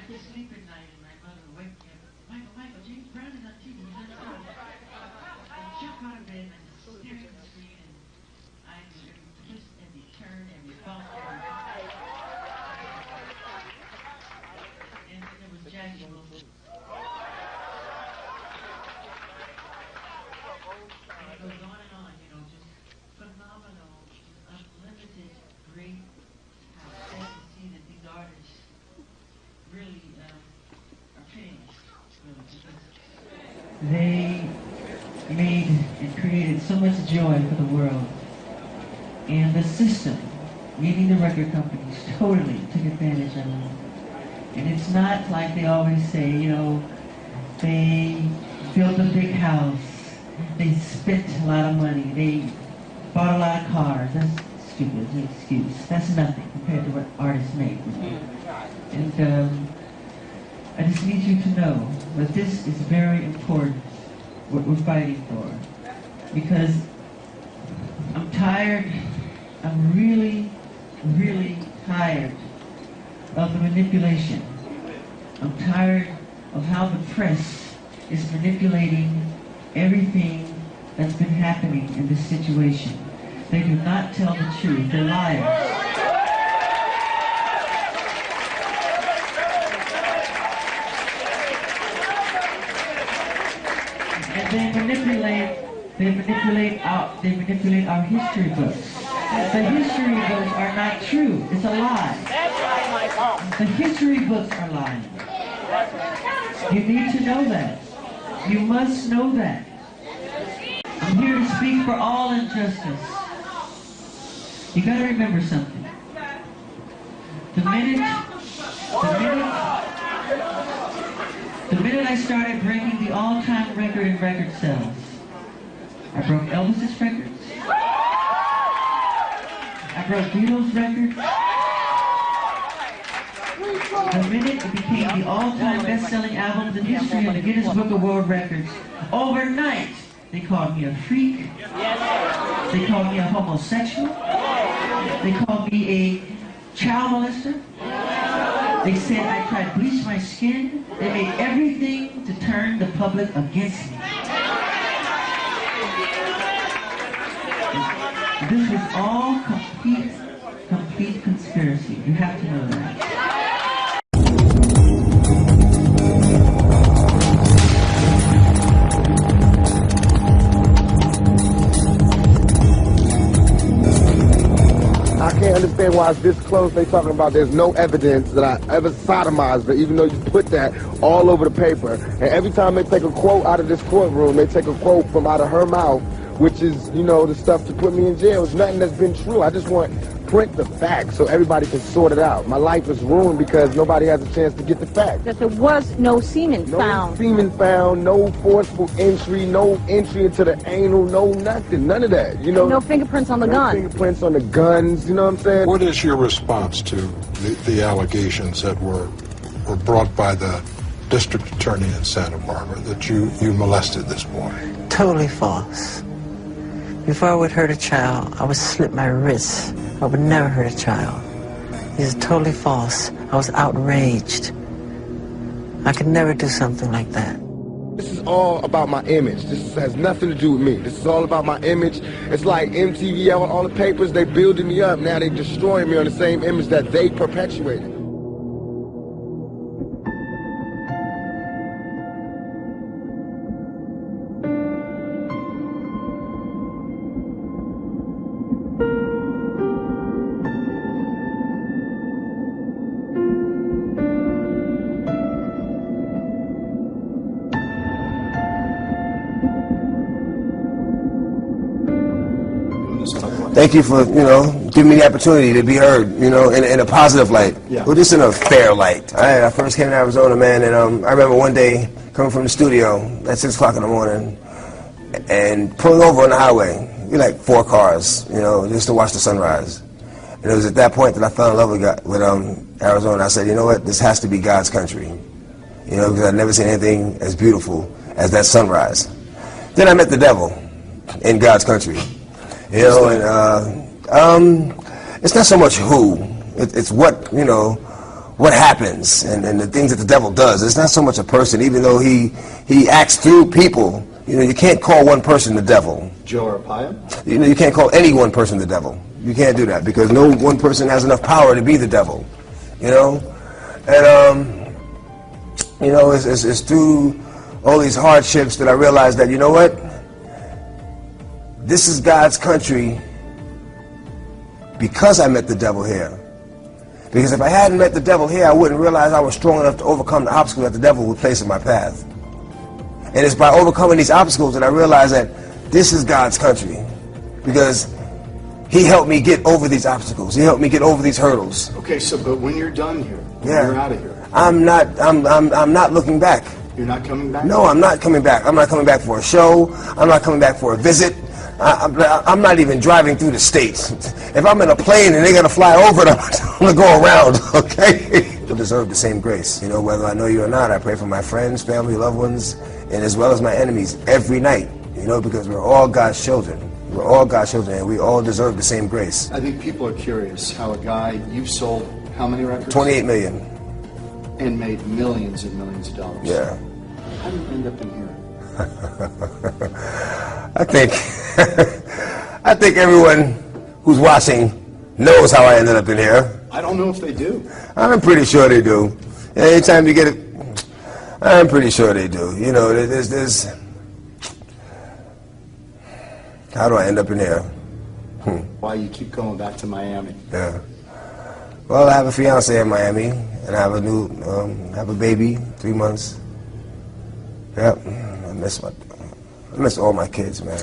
could sleep at night and my mother would wake me up. Michael, James Brown is on TV. I'd jump out of bed and I'd stare at the screen and I'd do every twist, every turn, every bump, and then there was Jackie Wilson. And it goes on and on, you know, just phenomenal, unlimited, great. How sad to see that these artists really are famous, really, because they made and created so much joy for the world. And the system, meaning the record companies, totally took advantage of them. And it's not like they always say, you know, they built a big house, they spent a lot of money, they bought a lot of cars. That's stupid, it's an excuse. That's nothing compared to what artists make. And I just need you to know that this is very important, what we're fighting for. Because I'm tired, I'm really, really tired of the manipulation. I'm tired of how the press is manipulating everything that's been happening in this situation. They do not tell the truth, they're liars. And they manipulate our history books. The history books are not true. It's a lie. The history books are lying. You need to know that. You must know that. I'm here to speak for all injustice. You gotta remember something. The minute I started breaking the all-time record in record sales, I broke Elvis's records. I broke Beatles' records. The minute it became the all-time best-selling albums in history in the Guinness Book of World Records, overnight, they called me a freak. They called me a homosexual. They called me a child molester. They said I tried to bleach my skin. They made everything to turn the public against me. This was all complete conspiracy. You have to know that. I can't understand why it's this close. They talking about there's no evidence that I ever sodomized her, even though you put that all over the paper. And every time they take a quote out of this courtroom, they take a quote from out of her mouth, which is, you know, the stuff to put me in jail. It's nothing that's been true. I just want print the facts so everybody can sort it out. My life is ruined because nobody has a chance to get the facts. That there was no semen found. No semen found, no forceful entry, no entry into the anal, no nothing, none of that, you know. And no fingerprints on the gun. No fingerprints on the guns, you know what I'm saying? What is your response to the allegations that were brought by the district attorney in Santa Barbara that you molested this boy? Totally false. Before I would hurt a child, I would slit my wrists. I would never hurt a child. These are totally false. I was outraged. I could never do something like that. This is all about my image. This has nothing to do with me. This is all about my image. It's like MTV, all the papers, they building me up. Now they destroying me on the same image that they perpetuated. Thank you for, you know, giving me the opportunity to be heard, you know, in a positive light. Yeah. Well, just in a fair light. I first came to Arizona, man, and I remember one day coming from the studio at 6 o'clock in the morning and pulling over on the highway. We like 4 cars, you know, just to watch the sunrise. And it was at that point that I fell in love with Arizona. I said, you know what, this has to be God's country. You know, because I'd never seen anything as beautiful as that sunrise. Then I met the devil in God's country. You know, and it's not so much who, it's what, you know, what happens and the things that the devil does. It's not so much a person, even though he acts through people. You know, you can't call one person the devil. Joe Arpaio? You know, you can't call any one person the devil. You can't do that because no one person has enough power to be the devil. You know, and you know, it's through all these hardships that I realized that, you know what, this is God's country because I met the devil here. Because if I hadn't met the devil here, I wouldn't realize I was strong enough to overcome the obstacles that the devil would place in my path. And it's by overcoming these obstacles that I realized that this is God's country. Because he helped me get over these obstacles. He helped me get over these hurdles. Okay, so but when you're done here, when Yeah. you're out of here, I'm not looking back. you're not coming back? No, I'm not coming back. I'm not coming back for a show. I'm not coming back for a visit. I'm not even driving through the states. If I'm in a plane and they gotta fly over it, I'm gonna go around, okay? You deserve the same grace. You know, whether I know you or not, I pray for my friends, family, loved ones, and as well as my enemies every night, you know, because we're all God's children. We're all God's children, and we all deserve the same grace. I think people are curious how a guy, you've sold how many records? 28 million. And made millions and millions of dollars. Yeah. How did you end up in here? I think everyone who's watching knows how I ended up in here. I don't know if they do. I'm pretty sure they do. Anytime you get it, I'm pretty sure they do. You know, there's how do I end up in here? Why you keep going back to Miami? Yeah. Well, I have a fiance in Miami, and I have a new, have a baby, 3 months. Yep. I miss all my kids, man.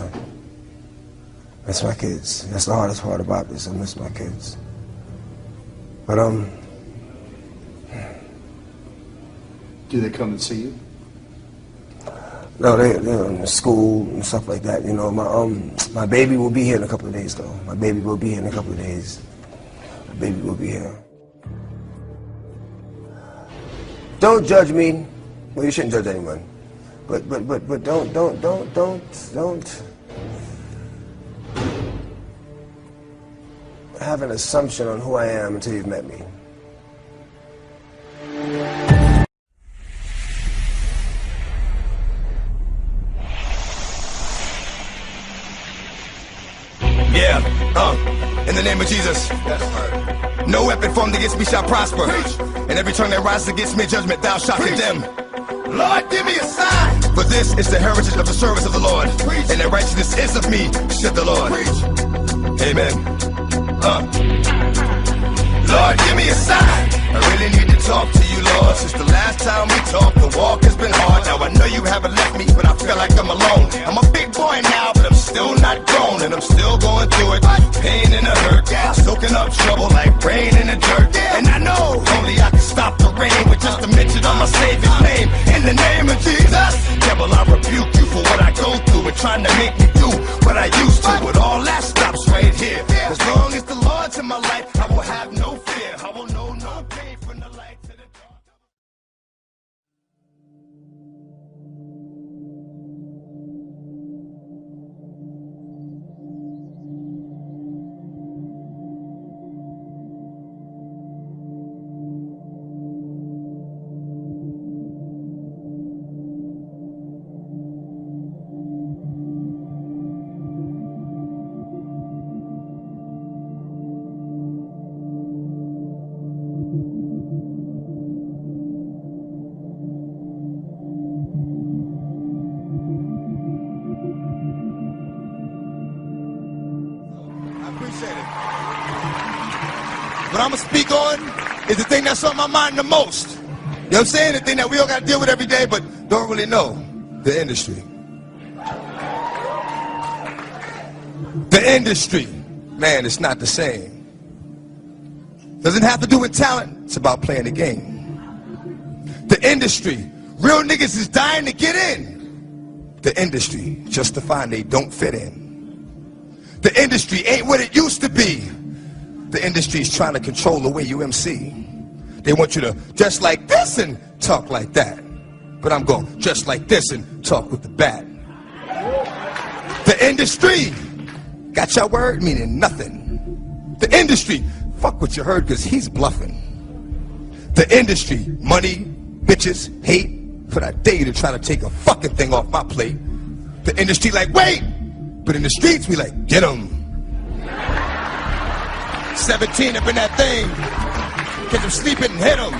I miss my kids. That's the hardest part about this. I miss my kids. But Do they come and see you? no, they're in school and stuff like that. You know, my baby will be here in a couple of days, though. My baby will be here in a couple of days. My baby will be here. Don't judge me. Well, you shouldn't judge anyone. But don't have an assumption on who I am until you've met me. In the name of Jesus. No weapon formed against me shall prosper. And every tongue that rises against me, judgment thou shalt condemn. Lord, give me a sign. For this is the heritage of the service of the Lord. And the righteousness is of me, said the Lord. Amen. Lord, give me a sign. I really need to talk to you, Lord. Since the last time we talked, the walk has been hard. Now I know you haven't left me, but I feel like I'm alone. I'm a big boy now, but I'm still not grown, and I'm still going through it. Pain and a hurt, soaking up trouble like rain in the dirt. And I know only I can stop the rain with just a mention of my Savior's name. In the name of Jesus, devil, I rebuke you for what I go through and trying to make me do what I used to. But all that stops right here. As long as the Lord's in my life, I will have no fear. I will know no pain from the light to the dark. What I'm going to speak on is the thing that's on my mind the most. You know what I'm saying? The thing that we all got to deal with every day, but don't really know. The industry. The industry. Man, it's not the same. Doesn't have to do with talent. It's about playing the game. The industry. Real niggas is dying to get in. The industry. Just to find they don't fit in. The industry ain't what it used to be. The industry is trying to control the way you MC. They want you to dress like this and talk like that. But I'm going dress like this and talk with the bat. The industry got your word meaning nothing. The industry, fuck what you heard because he's bluffing. The industry, money, bitches, hate, for that day to try to take a fucking thing off my plate. The industry like, wait! But in the streets, we like, get 'em. 17 up in that thing. Catch them sleeping and hit 'em.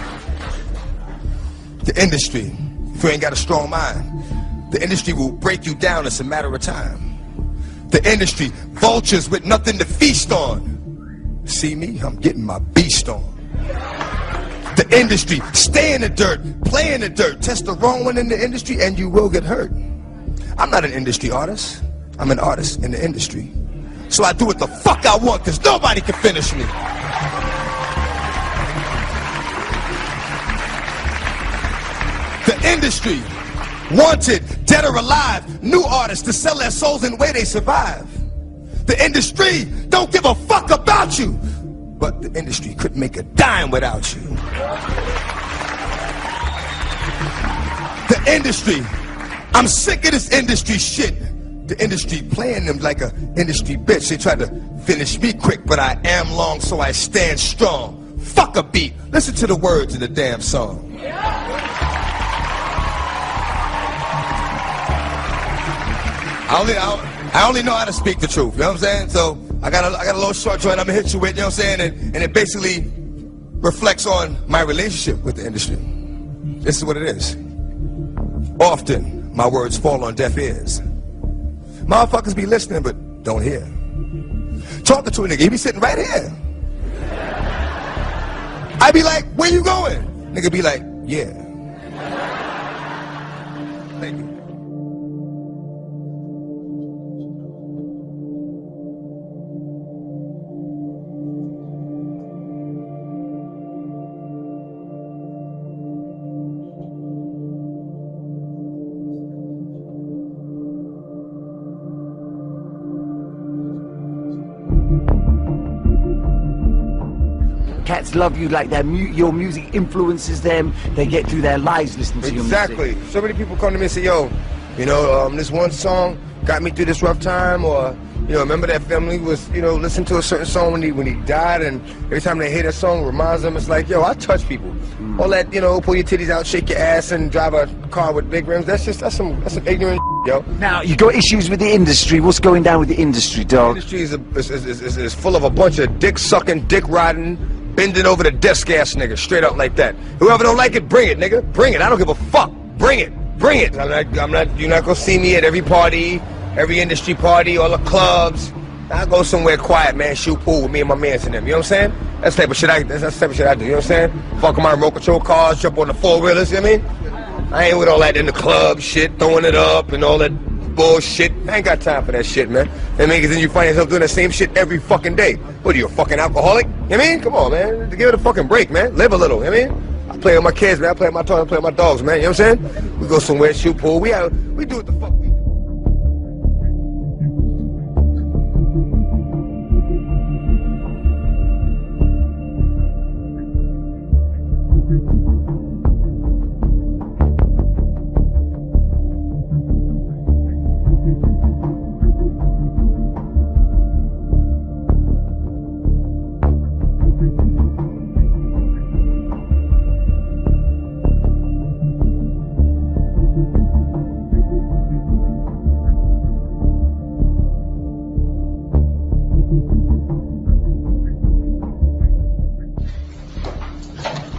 The industry, if you ain't got a strong mind, the industry will break you down, it's a matter of time. The industry, vultures with nothing to feast on. See me? I'm getting my beast on. The industry, stay in the dirt, play in the dirt, test the wrong one in the industry and you will get hurt. I'm not an industry artist, I'm an artist in the industry. So I do what the fuck I want because nobody can finish me. The industry, wanted, dead or alive, new artists to sell their souls in the way they survive. The industry don't give a fuck about you, but the industry couldn't make a dime without you. The industry, I'm sick of this industry shit. The industry playing them like a industry bitch. They tried to finish me quick, but I am long, so I stand strong. Fuck a beat. Listen to the words of the damn song. I only know how to speak the truth, you know what I'm saying? So I got a little short joint I'm gonna hit you with, you know what I'm saying? And it basically reflects on my relationship with the industry. This is what it is. Often, my words fall on deaf ears. Motherfuckers be listening, but don't hear. Talking to a nigga, he be sitting right here. I be like, where you going? Nigga be like, yeah. Thank you. Cats love you like that. Your music influences them. They get through their lives listening to your music. Exactly. So many people come to me and say, yo, you know, this one song got me through this rough time, or, you know, remember that family was, you know, listening to a certain song when he died, and every time they hear that song, it reminds them, it's like, yo, I touch people. All that, you know, pull your titties out, shake your ass, and drive a car with big rims, that's some ignorant yo. Now, you got issues with the industry. What's going down with the industry, dog? The industry is full of a bunch of dick-sucking, dick-riding, bending over the desk ass nigga, straight up like that. Whoever don't like it, bring it, nigga. Bring it. I don't give a fuck. Bring it. Bring it. You're not gonna see me at every party, every industry party, all the clubs. I go somewhere quiet, man, shoot pool with me and my mans and them. You know what I'm saying? That's the type of shit I do. You know what I'm saying? Fuck my remote control cars, jump on the four-wheelers. You know what I mean? I ain't with all that in the club shit, throwing it up and all that bullshit. I ain't got time for that shit, man. I mean, cause then you find yourself doing the same shit every fucking day. What are you, a fucking alcoholic? You know what I mean? Come on, man. Give it a fucking break, man. Live a little, you know what I mean? I play with my kids, man. I play with my toys, I play with my dogs, man. You know what I'm saying? We go somewhere, shoot pool. We do what the fuck we do.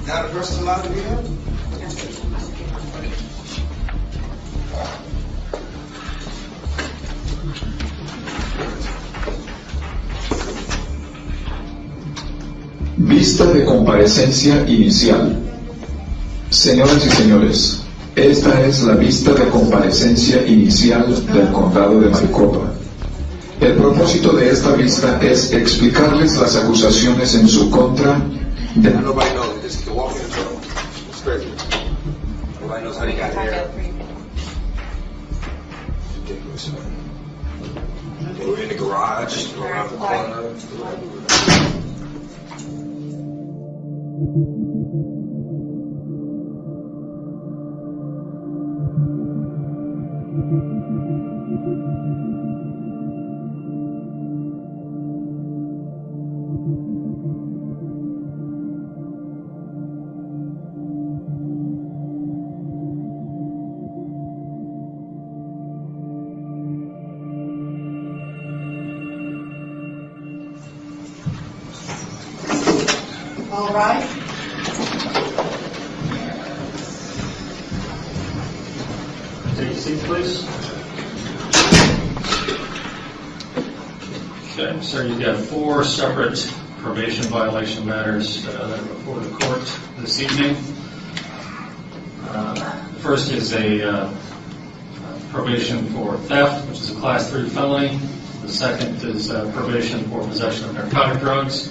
Now the first allowed to be there? Vista de comparecencia inicial. Señoras y señores, esta es la vista de comparecencia inicial del condado de Maricopa. El propósito de esta vista es explicarles las acusaciones en su contra de... Nobody knows. Just to walk in the door. It's crazy. Nobody knows how they got here. Ridiculous, man. They were in the garage, around the corner. rise. Take your seat, please. Okay, so you've got 4 separate probation violation matters that are before the court this evening. The first is a probation for theft, which is a Class 3 felony. The second is probation for possession of narcotic drugs,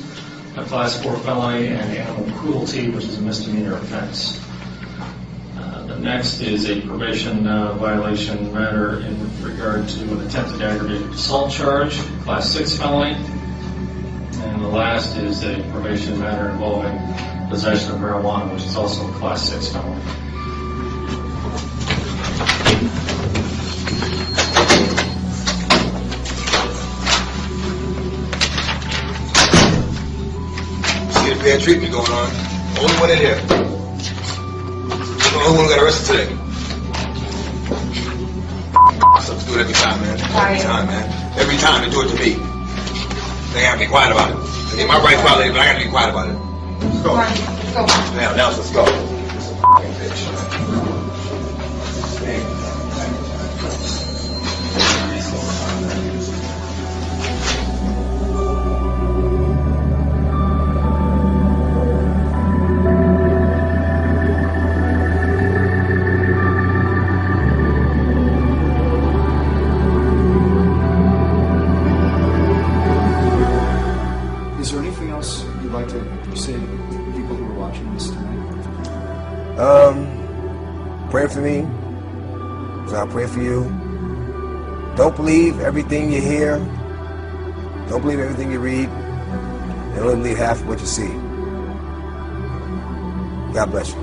a Class 4 felony, and animal cruelty, which is a misdemeanor offense. The next is a probation violation matter in regard to an attempted aggravated assault charge, Class 6 felony. And the last is a probation matter involving possession of marijuana, which is also a Class 6 felony. See the bad treatment going on. Only one in here. The only one who got arrested today. Sucks do it every time, man. Every time, man. Every time they do it to me. They gotta be quiet about it. They get my rights violated, but I gotta be quiet about it. Let's go. Let's go. Now, let's go. This fucking bitch. Is there anything else you'd like to say to people who are watching this tonight? Pray for me, because I'll pray for you. Don't believe everything you hear. Don't believe everything you read. And only believe half of what you see. God bless you.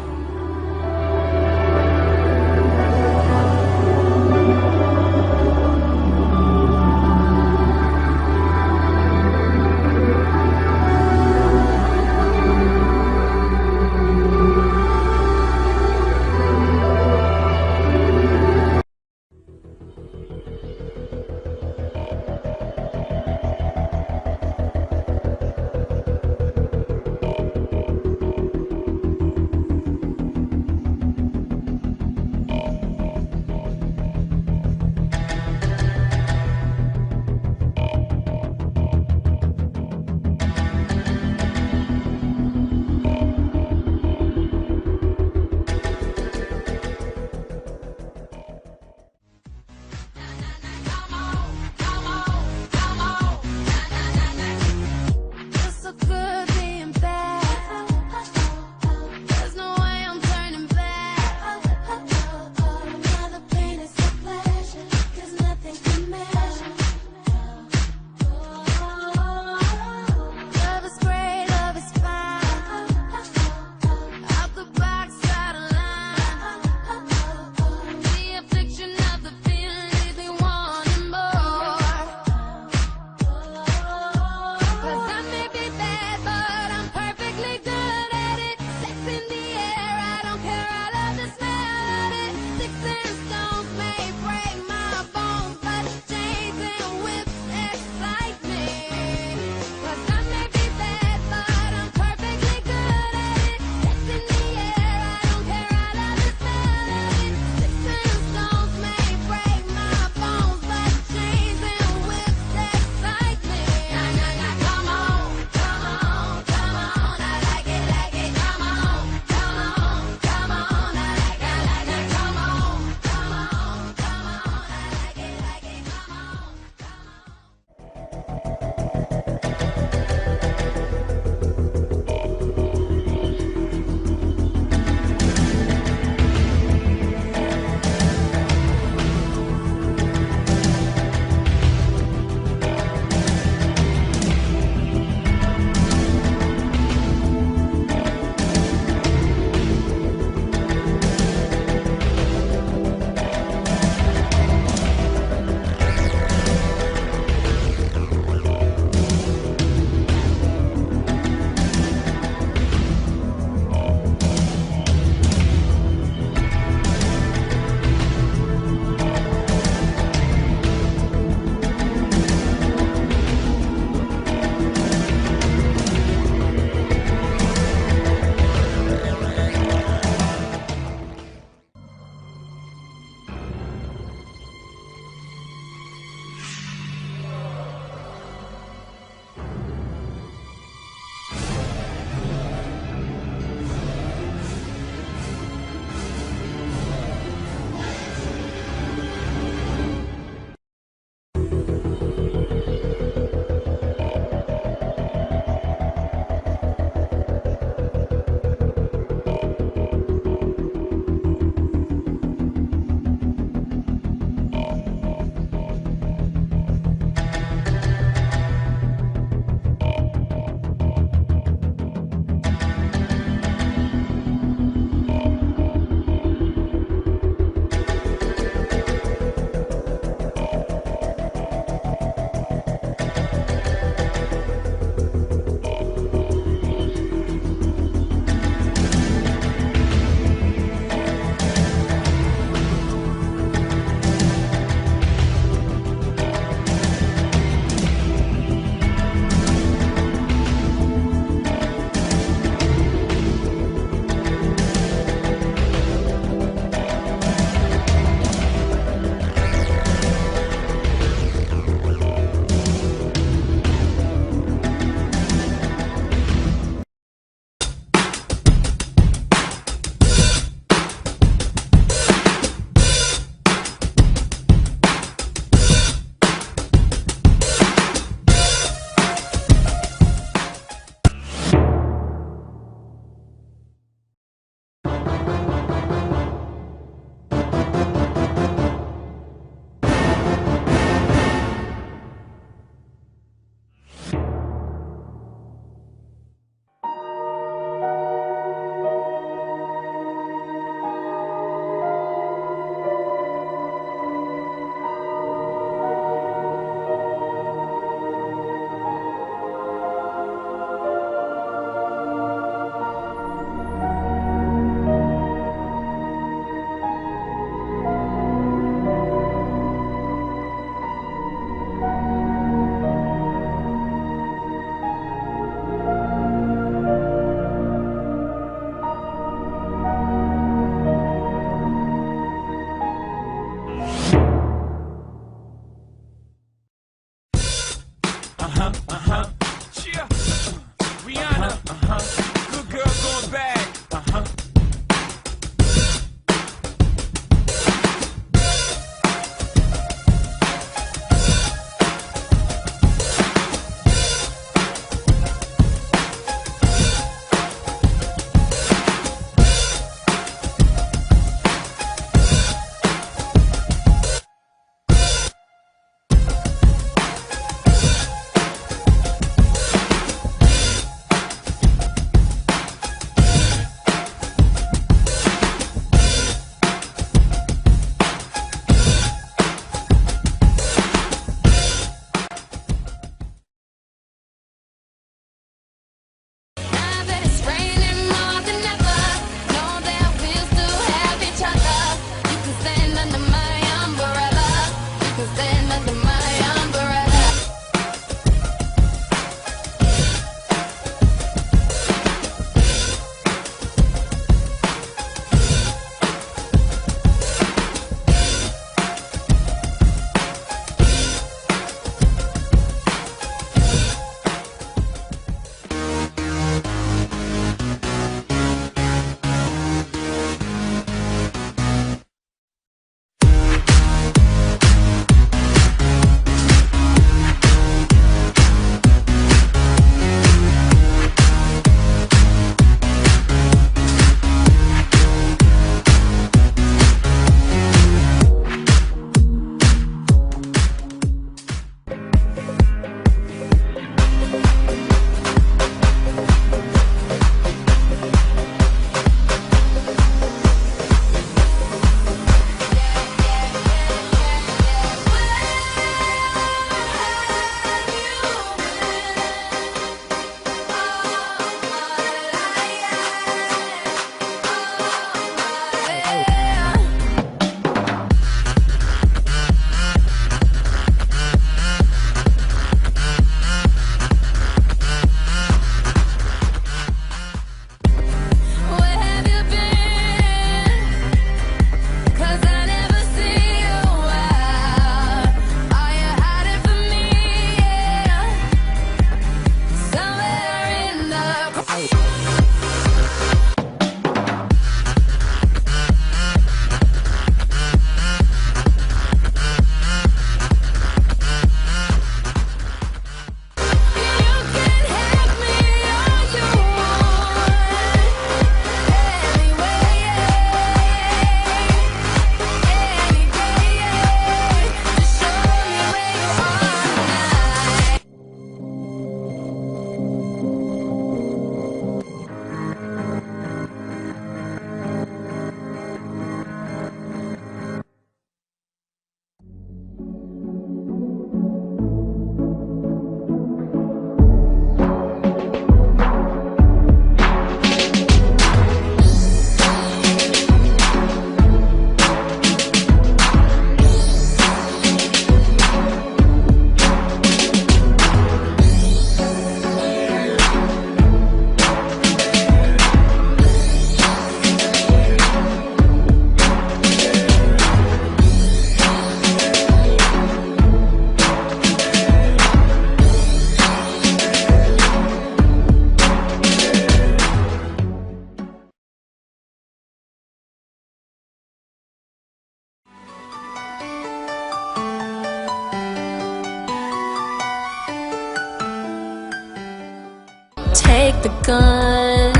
the gun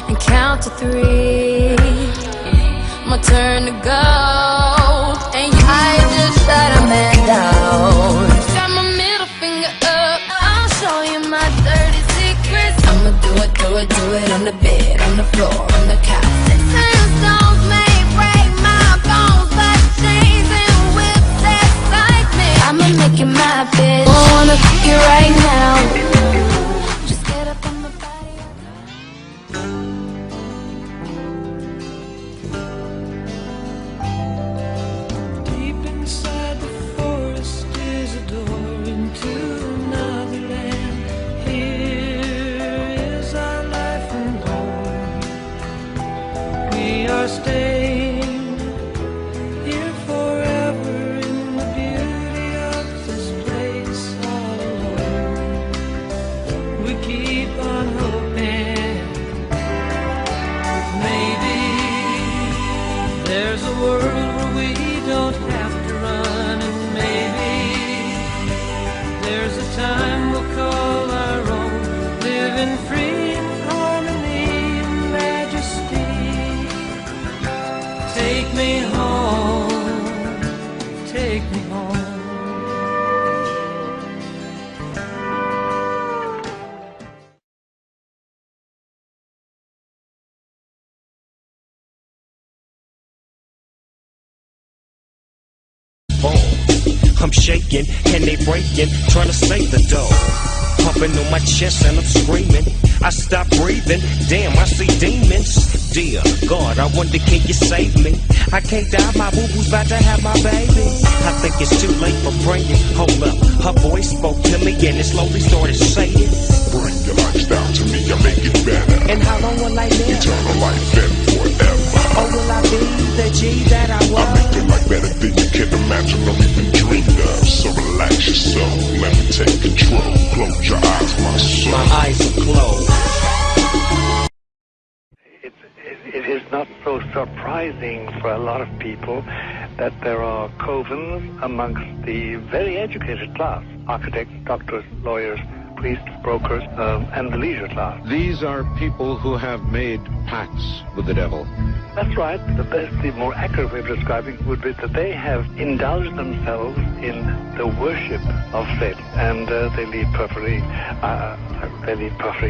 and count to 3. My turn to go, and I just shut a man down. Got my middle finger up, I'll show you my dirty secrets. I'ma do it on the bed, on the floor, on the couch. 6 stones may break my bones, but chains and whips excite me. I'ma make you my bitch. I wanna fuck you right now. Just get up on my body. Deep inside the forest is a door into another land. Here is our life and home. We are staying here forever in the beauty of this place all alone. We keep on hoping maybe there's a world where we don't have to run, and maybe there's a time we'll call our own, living free in harmony and majesty. Take me home, take me home. I'm shaking and they breaking, trying to save the dough. Pumping on my chest and I'm screaming. I stop breathing, damn, I see demons. Dear God, I wonder can you save me? I can't die, my boo-boo's about to have my baby. I think it's too late for praying. Hold up, her voice spoke to me and it slowly started saying, bring your lifestyle to me, I'll make it better. And how long will I live? Eternal life and forever. Or will I be the G that I was? I'll make your life better than you can imagine or even dream of. So relax yourself, let me take control. Close your eyes, my soul. My eyes are closed. It is not so surprising for a lot of people that there are covens amongst the very educated class, architects, doctors, lawyers, priests, brokers, and the leisure class. These are people who have made pacts with the devil. That's right. The more accurate way of describing it would be that they have indulged themselves in the worship of Satan, and they lead perfectly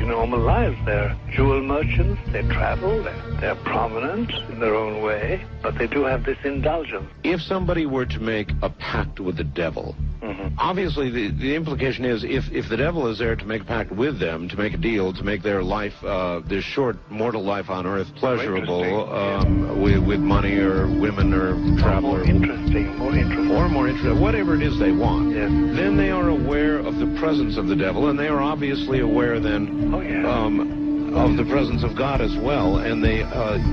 normal lives. They're jewel merchants. They travel. They're prominent in their own way, but they do have this indulgence. If somebody were to make a pact with the devil, obviously the implication is if the devil is there to make a pact with them, to make a deal, to make their life, their short mortal life on earth pleasurable, with money or women or travel, more interesting, or more interesting, whatever it is they want, yes. Then they are aware of the presence of the devil, and they are obviously aware then of the presence of God as well, and they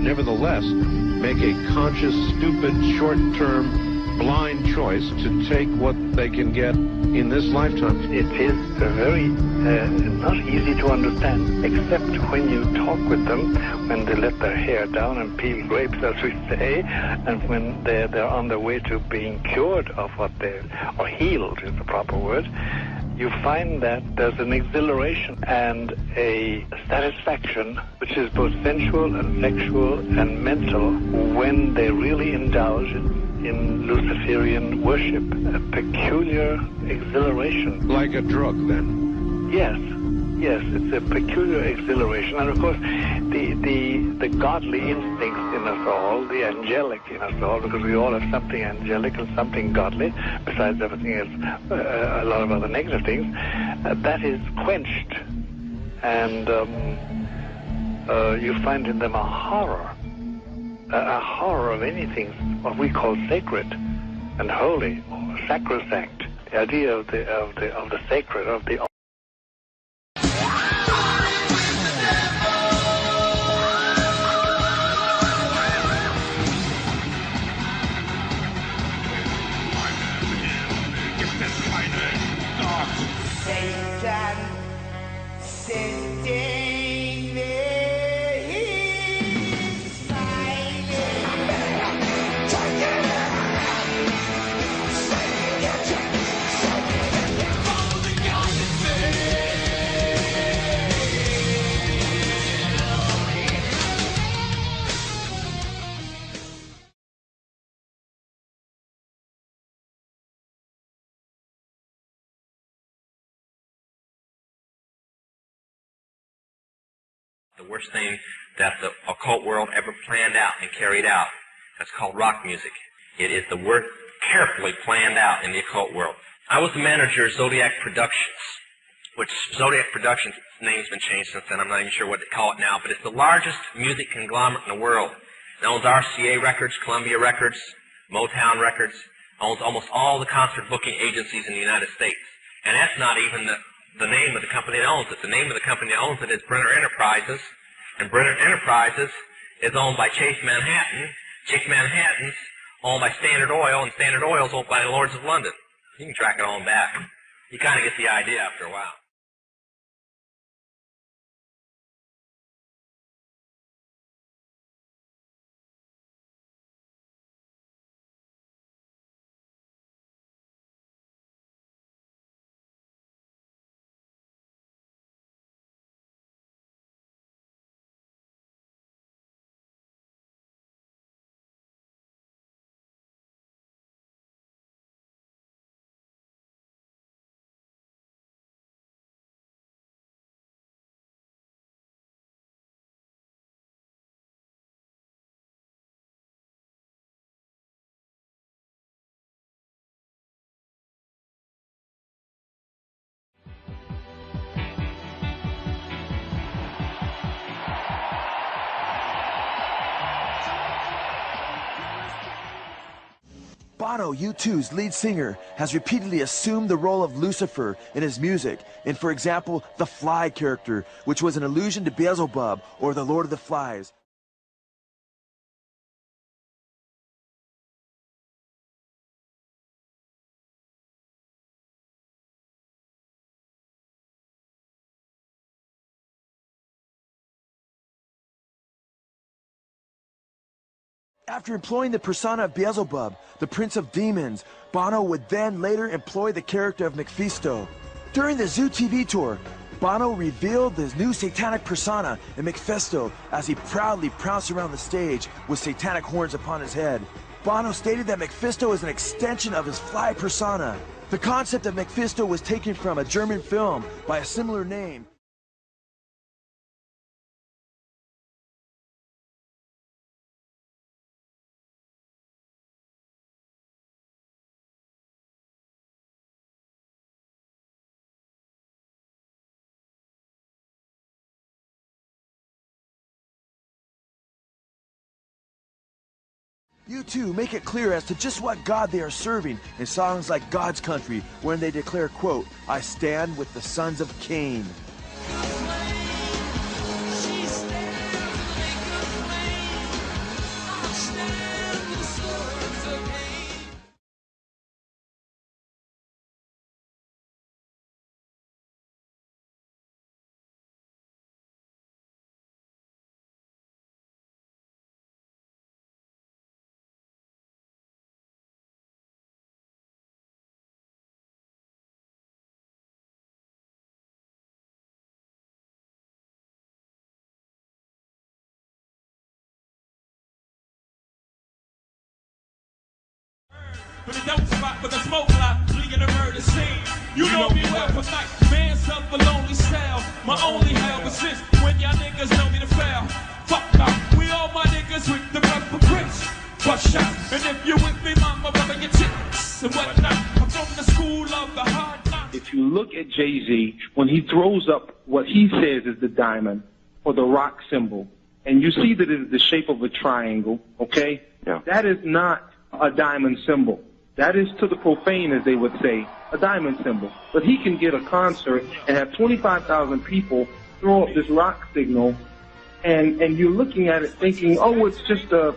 nevertheless make a conscious, stupid, short-term, blind choice to take what they can get in this lifetime. It is very not easy to understand, except when you talk with them, when they let their hair down and peel grapes, as we say, and when they're on their way to being cured of what or healed is the proper word. You find that there's an exhilaration and a satisfaction which is both sensual and sexual and mental when they really indulge in Luciferian worship, a peculiar exhilaration. Like a drug, then? Yes, it's a peculiar exhilaration. And of course, the godly instincts in us all, the angelic in us all, because we all have something angelic and something godly, besides everything else, a lot of other negative things, that is quenched. And you find in them a horror of anything what we call sacred and holy or sacrosanct. The idea of the sacred, of the The worst thing that the occult world ever planned out and carried out. That's called rock music. It is the worst carefully planned out in the occult world. I was the manager of Zodiac Productions, which Zodiac Productions, its name's been changed since then. I'm not even sure what they call it now, but it's the largest music conglomerate in the world. It owns RCA Records, Columbia Records, Motown Records, owns almost all the concert booking agencies in the United States. And that's not even the name of the company that owns it. The name of the company that owns it is Brenner Enterprises, and Brenner Enterprises is owned by Chase Manhattan. Chase Manhattan's owned by Standard Oil, and Standard Oil is owned by the Lords of London. You can track it on back. You kind of get the idea after a while. Bono, U2's lead singer, has repeatedly assumed the role of Lucifer in his music, in, for example, the Fly character, which was an allusion to Beelzebub or the Lord of the Flies. After employing the persona of Beelzebub, the prince of demons, Bono would then later employ the character of Mephisto. During the Zoo TV tour, Bono revealed his new satanic persona in Mephisto as he proudly pranced around the stage with satanic horns upon his head. Bono stated that Mephisto is an extension of his Fly persona. The concept of Mephisto was taken from a German film by a similar name. U2 make it clear as to just what God they are serving in songs like God's Country, when they declare, quote, "I stand with the sons of Cain." But it don't spot, but the smoke lot, fleeing the murder scene. You know me well for night, man, self a lonely cell. My only hell was this, when y'all niggas know me to fail. Fuck out, we all my niggas with the rep for Prince. Bust shot, and if you with me, mama, rubber your tits and whatnot. I'm from the school of the hard knocks. If you look at Jay-Z, when he throws up what he says is the diamond, or the rock symbol, and you see that it is the shape of a triangle, okay? Yeah. That is not a diamond symbol. That is, to the profane, as they would say, a diamond symbol. But he can get a concert and have 25,000 people throw up this rock signal, and you're looking at it thinking, oh, it's just a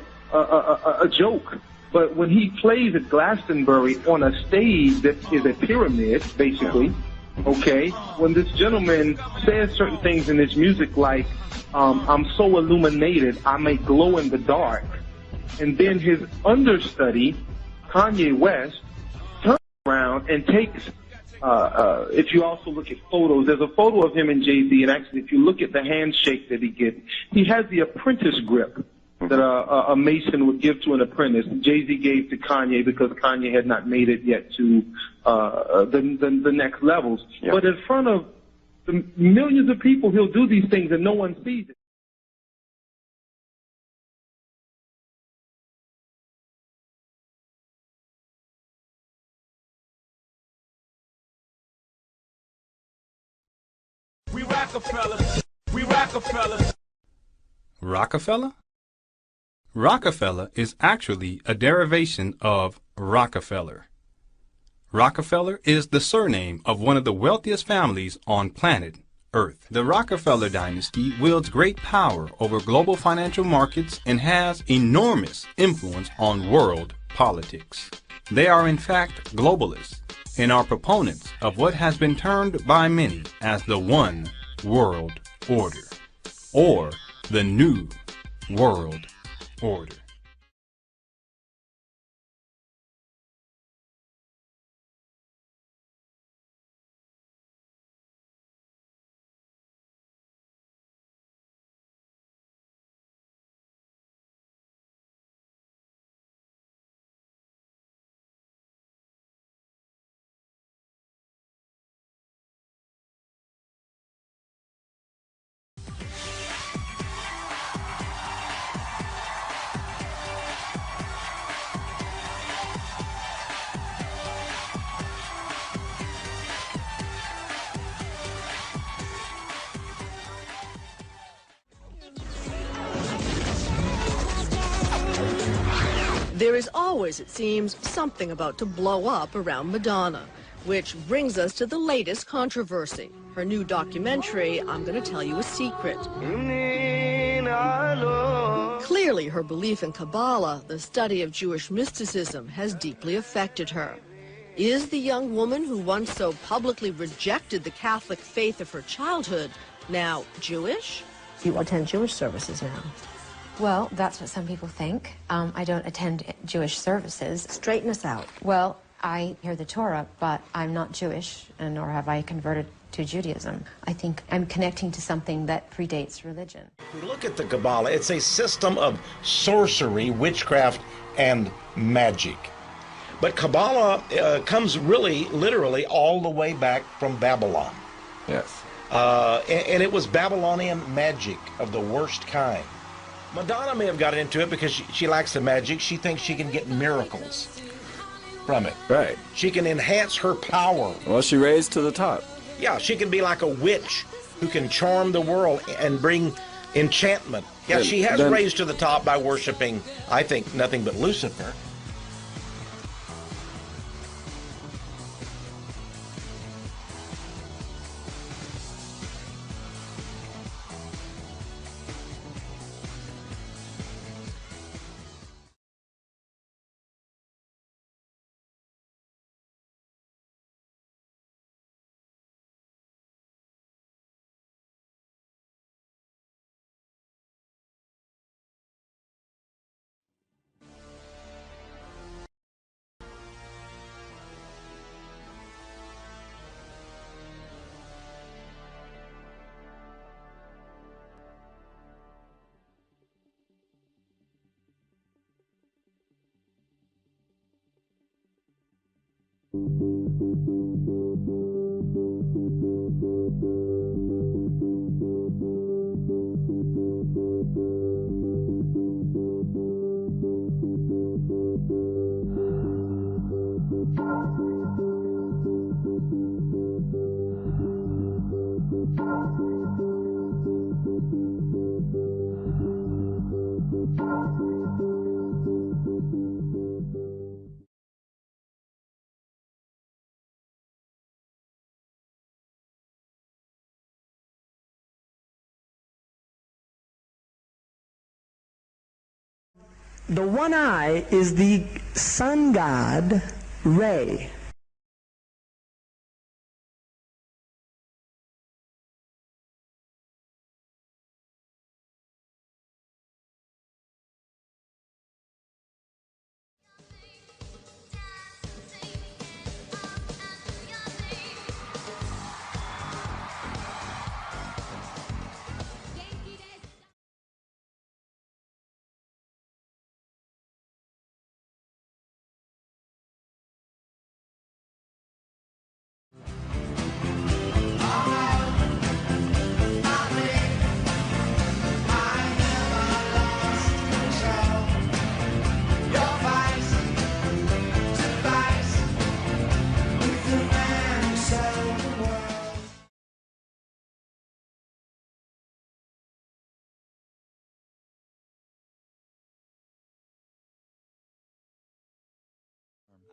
joke. But when he plays at Glastonbury on a stage that is a pyramid, basically, okay, when this gentleman says certain things in his music like, I'm so illuminated, I may glow in the dark, and then his understudy, Kanye West, turns around and takes, if you also look at photos, there's a photo of him and Jay-Z, and actually if you look at the handshake that he gets, he has the apprentice grip that a mason would give to an apprentice. Jay-Z gave to Kanye because Kanye had not made it yet to the next levels. But in front of the millions of people, he'll do these things and no one sees it. Rockefellers. We Rockefellers. Rockefeller? Rockefeller is actually a derivation of Rockefeller. Rockefeller is the surname of one of the wealthiest families on planet Earth. The Rockefeller dynasty wields great power over global financial markets and has enormous influence on world politics. They are in fact globalists and are proponents of what has been termed by many as the One World Order, or the New World Order. There is always, it seems, something about to blow up around Madonna, which brings us to the latest controversy. Her new documentary, I'm Gonna Tell You a Secret. Clearly, her belief in Kabbalah, the study of Jewish mysticism, has deeply affected her. Is the young woman who once so publicly rejected the Catholic faith of her childhood now Jewish? You attend Jewish services now. Well, that's what some people think. I don't attend Jewish services. Straighten us out. Well, I hear the Torah, but I'm not Jewish, and nor have I converted to Judaism. I think I'm connecting to something that predates religion. If we look at the Kabbalah, it's a system of sorcery, witchcraft, and magic. But Kabbalah comes really, literally, all the way back from Babylon. Yes. And it was Babylonian magic of the worst kind. Madonna may have got into it because she likes the magic. She thinks she can get miracles from it. Right. She can enhance her power. Well, she raised to the top. Yeah, she can be like a witch who can charm the world and bring enchantment. Yeah, she has raised to the top by worshiping, I think, nothing but Lucifer. The one eye is the sun god, Re.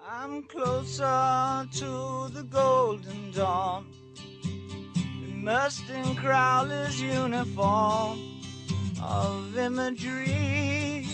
I'm closer to the golden dawn. We must in Crowley's uniform of imagery.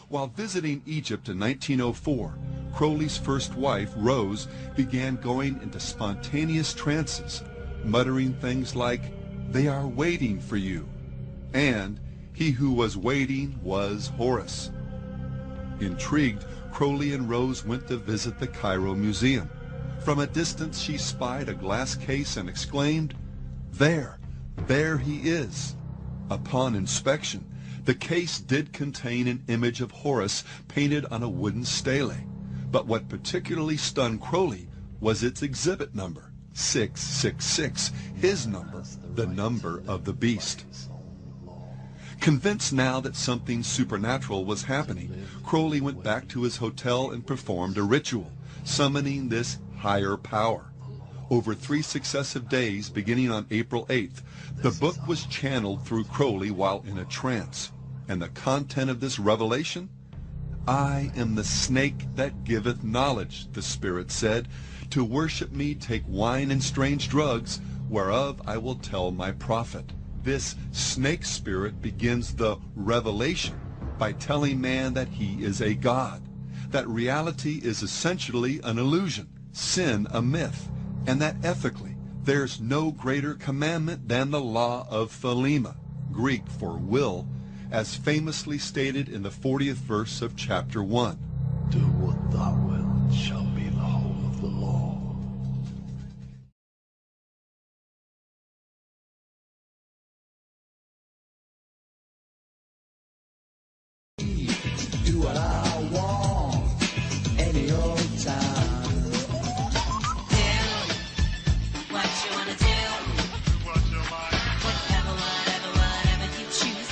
While visiting Egypt in 1904, Crowley's first wife, Rose, began going into spontaneous trances, muttering things like, "They are waiting for you," and "He who was waiting was Horus." Intrigued, Crowley and Rose went to visit the Cairo Museum. From a distance she spied a glass case and exclaimed, "There he is." Upon inspection, the case did contain an image of Horus painted on a wooden stele, but what particularly stunned Crowley was its exhibit number, 666, his number, the number of the beast. Convinced now that something supernatural was happening, Crowley went back to his hotel and performed a ritual, summoning this higher power. Over 3 successive days, beginning on April 8th, the book was channeled through Crowley while in a trance. And the content of this revelation? "I am the snake that giveth knowledge," the Spirit said. "To worship me take wine and strange drugs, whereof I will tell my prophet." This snake spirit begins the revelation by telling man that he is a god, that reality is essentially an illusion, sin a myth, and that ethically there's no greater commandment than the law of Thelema, Greek for will, as famously stated in the 40th verse of chapter 1. Do what thou wilt shall be the whole of the law. Do what I want, any old time. Do what you wanna do. Whatever you choose.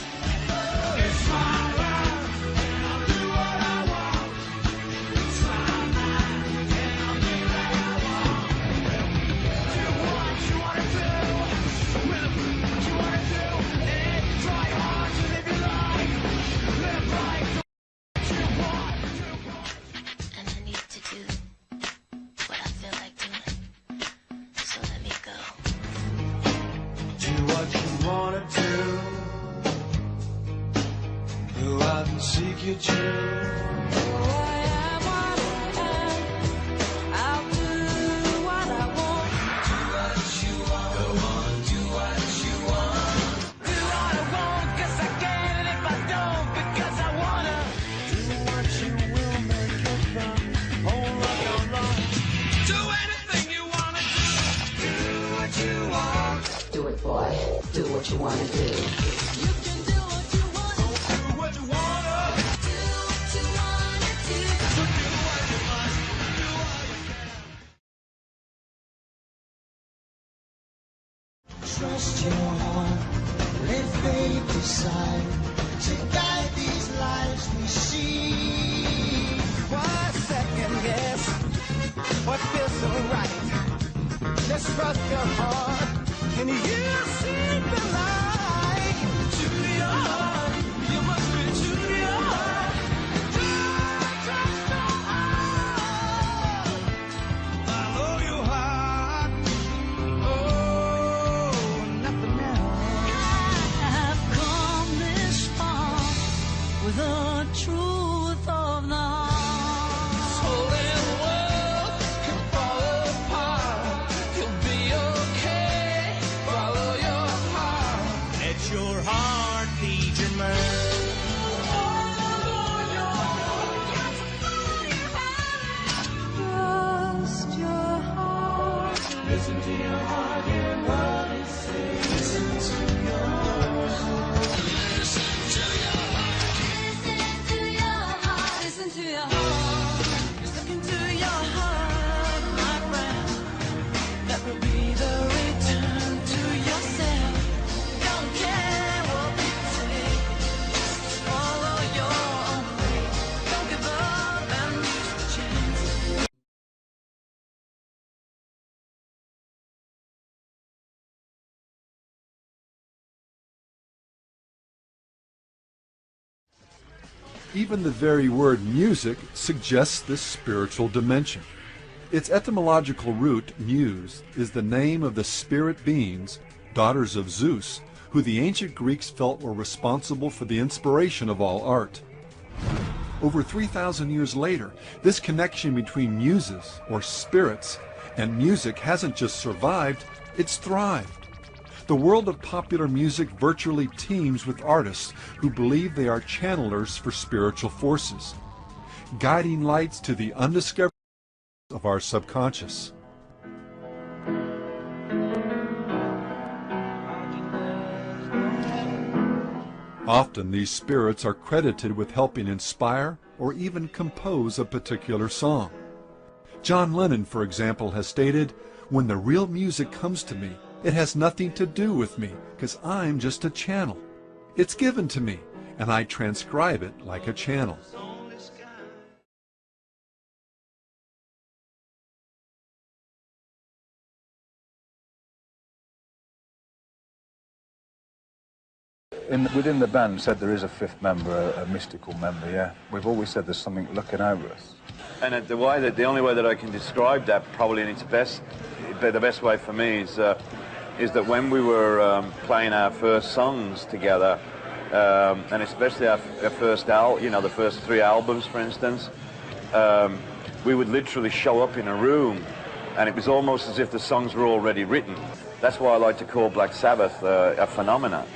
It's my life, and I'll do what I want. It's my life, and I'll do what I want. Do what you wanna do. What you wanna do. And try hard to live your life. Live life. And I need to do what I feel like doing. So let me go. Do what you wanna do. Go out and seek your truth. I'll do what I want. Do what you want. Go on, do what you want. Do what I want, 'cause I can, and if I don't, because I wanna. Do what you will, make it fun. Hold up your love. Do anything you wanna do. Do what you want. Do it, boy. Do what you want to do. You can do what you want. So do what you wanna. Do what you wanna do. So do what you must. Do what you can. Trust your heart. Let fate decide to guide these lives we see. Why second guess what feels so right? Let's trust your heart, and you'll see the light. To your heart, you must be true to your heart. Trust your heart. Follow your heart. Oh, nothing else. I have come this far with the truth of the heart. So the world can fall apart. You'll be okay. Follow your heart. Even the very word music suggests this spiritual dimension. Its etymological root, muse, is the name of the spirit beings, daughters of Zeus, who the ancient Greeks felt were responsible for the inspiration of all art. Over 3,000 years later, this connection between muses, or spirits, and music hasn't just survived, it's thrived. The world of popular music virtually teems with artists who believe they are channelers for spiritual forces, guiding lights to the undiscovered of our subconscious. Often these spirits are credited with helping inspire or even compose a particular song. John Lennon, for example, has stated, "When the real music comes to me, it has nothing to do with me, because I'm just a channel. It's given to me, and I transcribe it like a channel." Within the band said there is a fifth member, a mystical member, yeah. We've always said there's something looking over us. And the only way that I can describe that, probably in its best, the best way for me is that when we were playing our first songs together, and especially our first the first 3 albums, for instance, we would literally show up in a room, and it was almost as if the songs were already written. That's why I like to call Black Sabbath a phenomenon.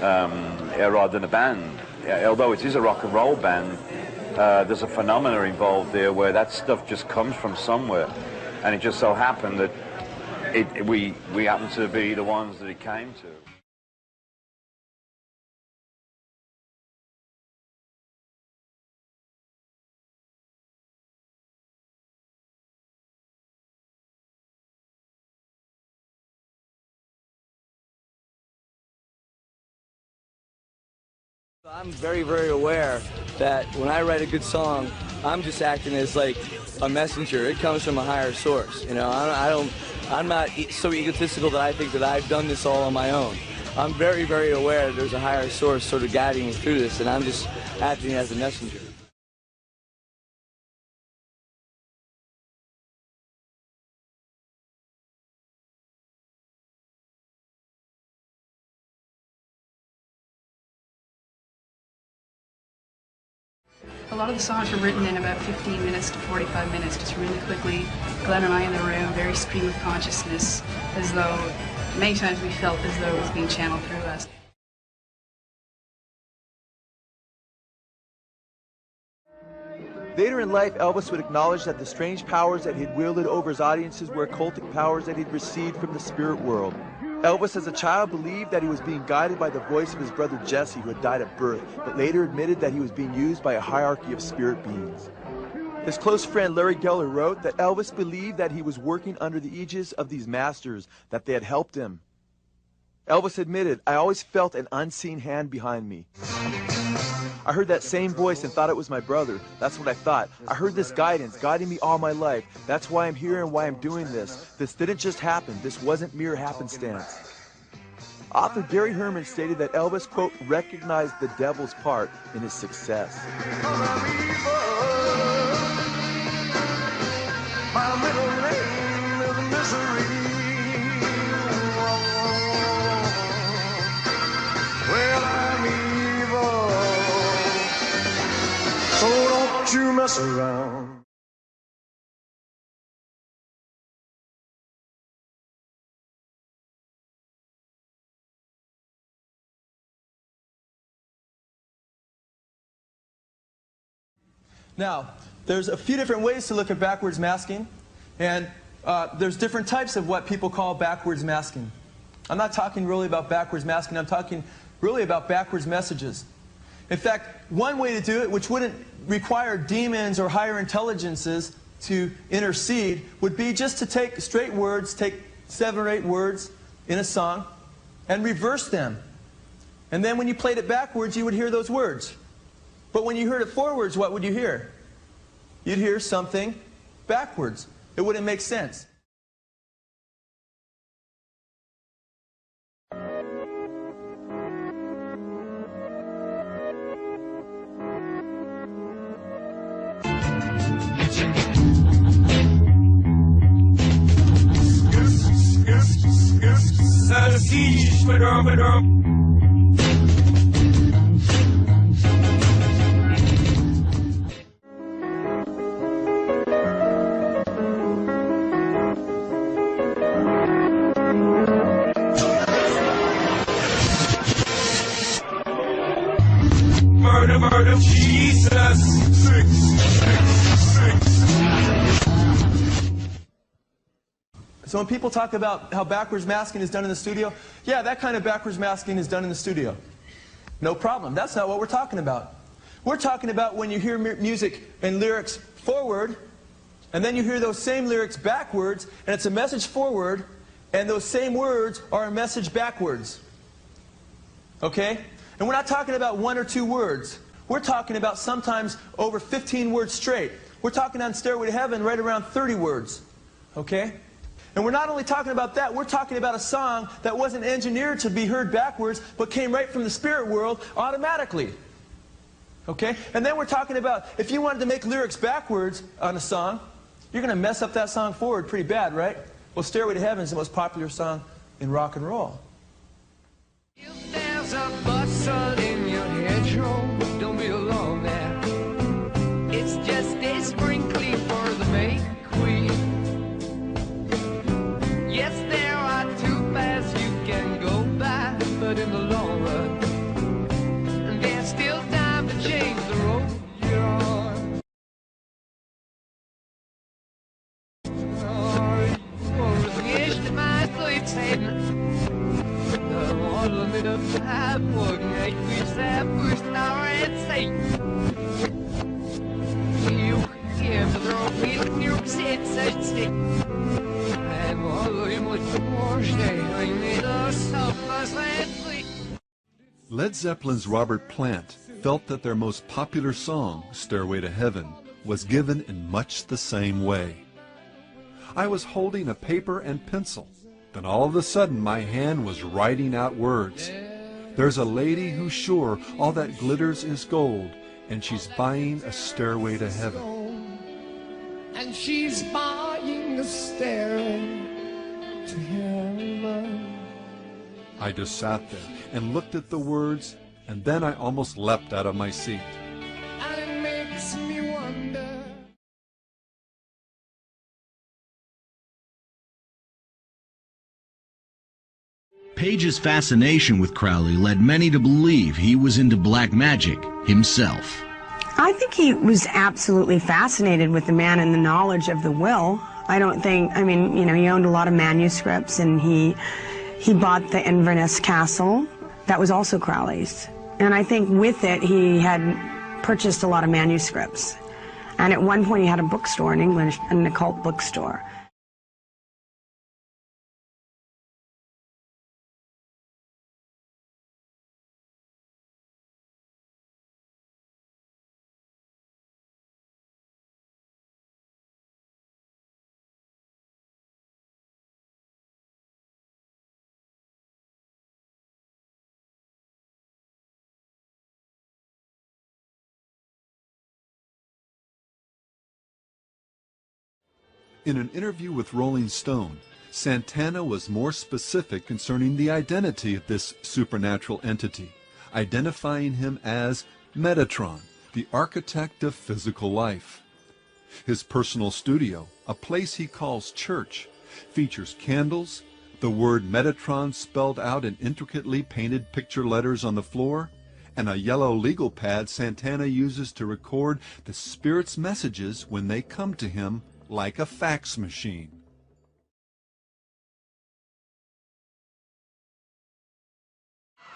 Rather than a band. Although it is a rock and roll band, there's a phenomena involved there where that stuff just comes from somewhere, and it just so happened that we happened to be the ones that it came to. I'm very, very aware that when I write a good song, I'm just acting as like a messenger. It comes from a higher source. You know, I'm not so egotistical that I think that I've done this all on my own. I'm very, very aware that there's a higher source sort of guiding me through this, and I'm just acting as a messenger. A lot of the songs were written in about 15 minutes to 45 minutes, just really quickly. Glenn and I in the room, very stream of consciousness, as though many times we felt as though it was being channeled through us. Later in life, Elvis would acknowledge that the strange powers that he'd wielded over his audiences were occultic powers that he'd received from the spirit world. Elvis, as a child, believed that he was being guided by the voice of his brother Jesse, who had died at birth, but later admitted that he was being used by a hierarchy of spirit beings. His close friend Larry Geller wrote that Elvis believed that he was working under the aegis of these masters, that they had helped him. Elvis admitted, "I always felt an unseen hand behind me. I heard that same voice and thought it was my brother. That's what I thought. I heard this guidance guiding me all my life. That's why I'm here and why I'm doing this. This didn't just happen. This wasn't mere happenstance." Author Gary Herman stated that Elvis, quote, recognized the devil's part in his success. My middle name is misery. Well, I'm evil, so don't you mess around. Now, there's a few different ways to look at backwards masking, and there's different types of what people call backwards masking. I'm not talking really about backwards masking, I'm talking really about backwards messages. In fact, one way to do it, which wouldn't require demons or higher intelligences to intercede, would be just to take straight words, take 7 or 8 words in a song, and reverse them. And then when you played it backwards, you would hear those words. But when you heard it forwards, what would you hear? You'd hear something backwards. It wouldn't make sense. Murder, murder, Jesus. 666. So when people talk about how backwards masking is done in the studio, yeah, that kind of backwards masking is done in the studio. No problem. That's not what we're talking about. We're talking about when you hear music and lyrics forward, and then you hear those same lyrics backwards, and it's a message forward, and those same words are a message backwards. Okay? And we're not talking about 1 or 2 words. We're talking about sometimes over 15 words straight. We're talking on Stairway to Heaven right around 30 words. Okay? And we're not only talking about that, we're talking about a song that wasn't engineered to be heard backwards, but came right from the spirit world automatically. Okay? And then we're talking about, if you wanted to make lyrics backwards on a song, you're going to mess up that song forward pretty bad, right? Well, Stairway to Heaven is the most popular song in rock and roll. If there's a bustle in your hedgerow, don't be alone there. It's just a sprinkling for the May Queen. Yes, there are 2 paths you can go by, but in the long run, there's still time to change the road you're on. Led Zeppelin's Robert Plant felt that their most popular song, Stairway to Heaven, was given in much the same way. I was holding a paper and pencil. Then all of a sudden my hand was writing out words. There's a lady who's sure all that glitters is gold, and she's buying a stairway to heaven. And she's buying a stairway to heaven. I just sat there and looked at the words, and then I almost leapt out of my seat. And it makes me wonder. Page's fascination with Crowley led many to believe he was into black magic himself. I think he was absolutely fascinated with the man and the knowledge of the will. I don't think, I mean, you know, he owned a lot of manuscripts, and he bought the Inverness Castle. That was also Crowley's. And I think with it, he had purchased a lot of manuscripts. And at one point, he had a bookstore in English, an occult bookstore. In an interview with Rolling Stone, Santana was more specific concerning the identity of this supernatural entity, identifying him as Metatron, the architect of physical life. His personal studio, a place he calls church, features candles, the word Metatron spelled out in intricately painted picture letters on the floor, and a yellow legal pad Santana uses to record the spirit's messages when they come to him like a fax machine.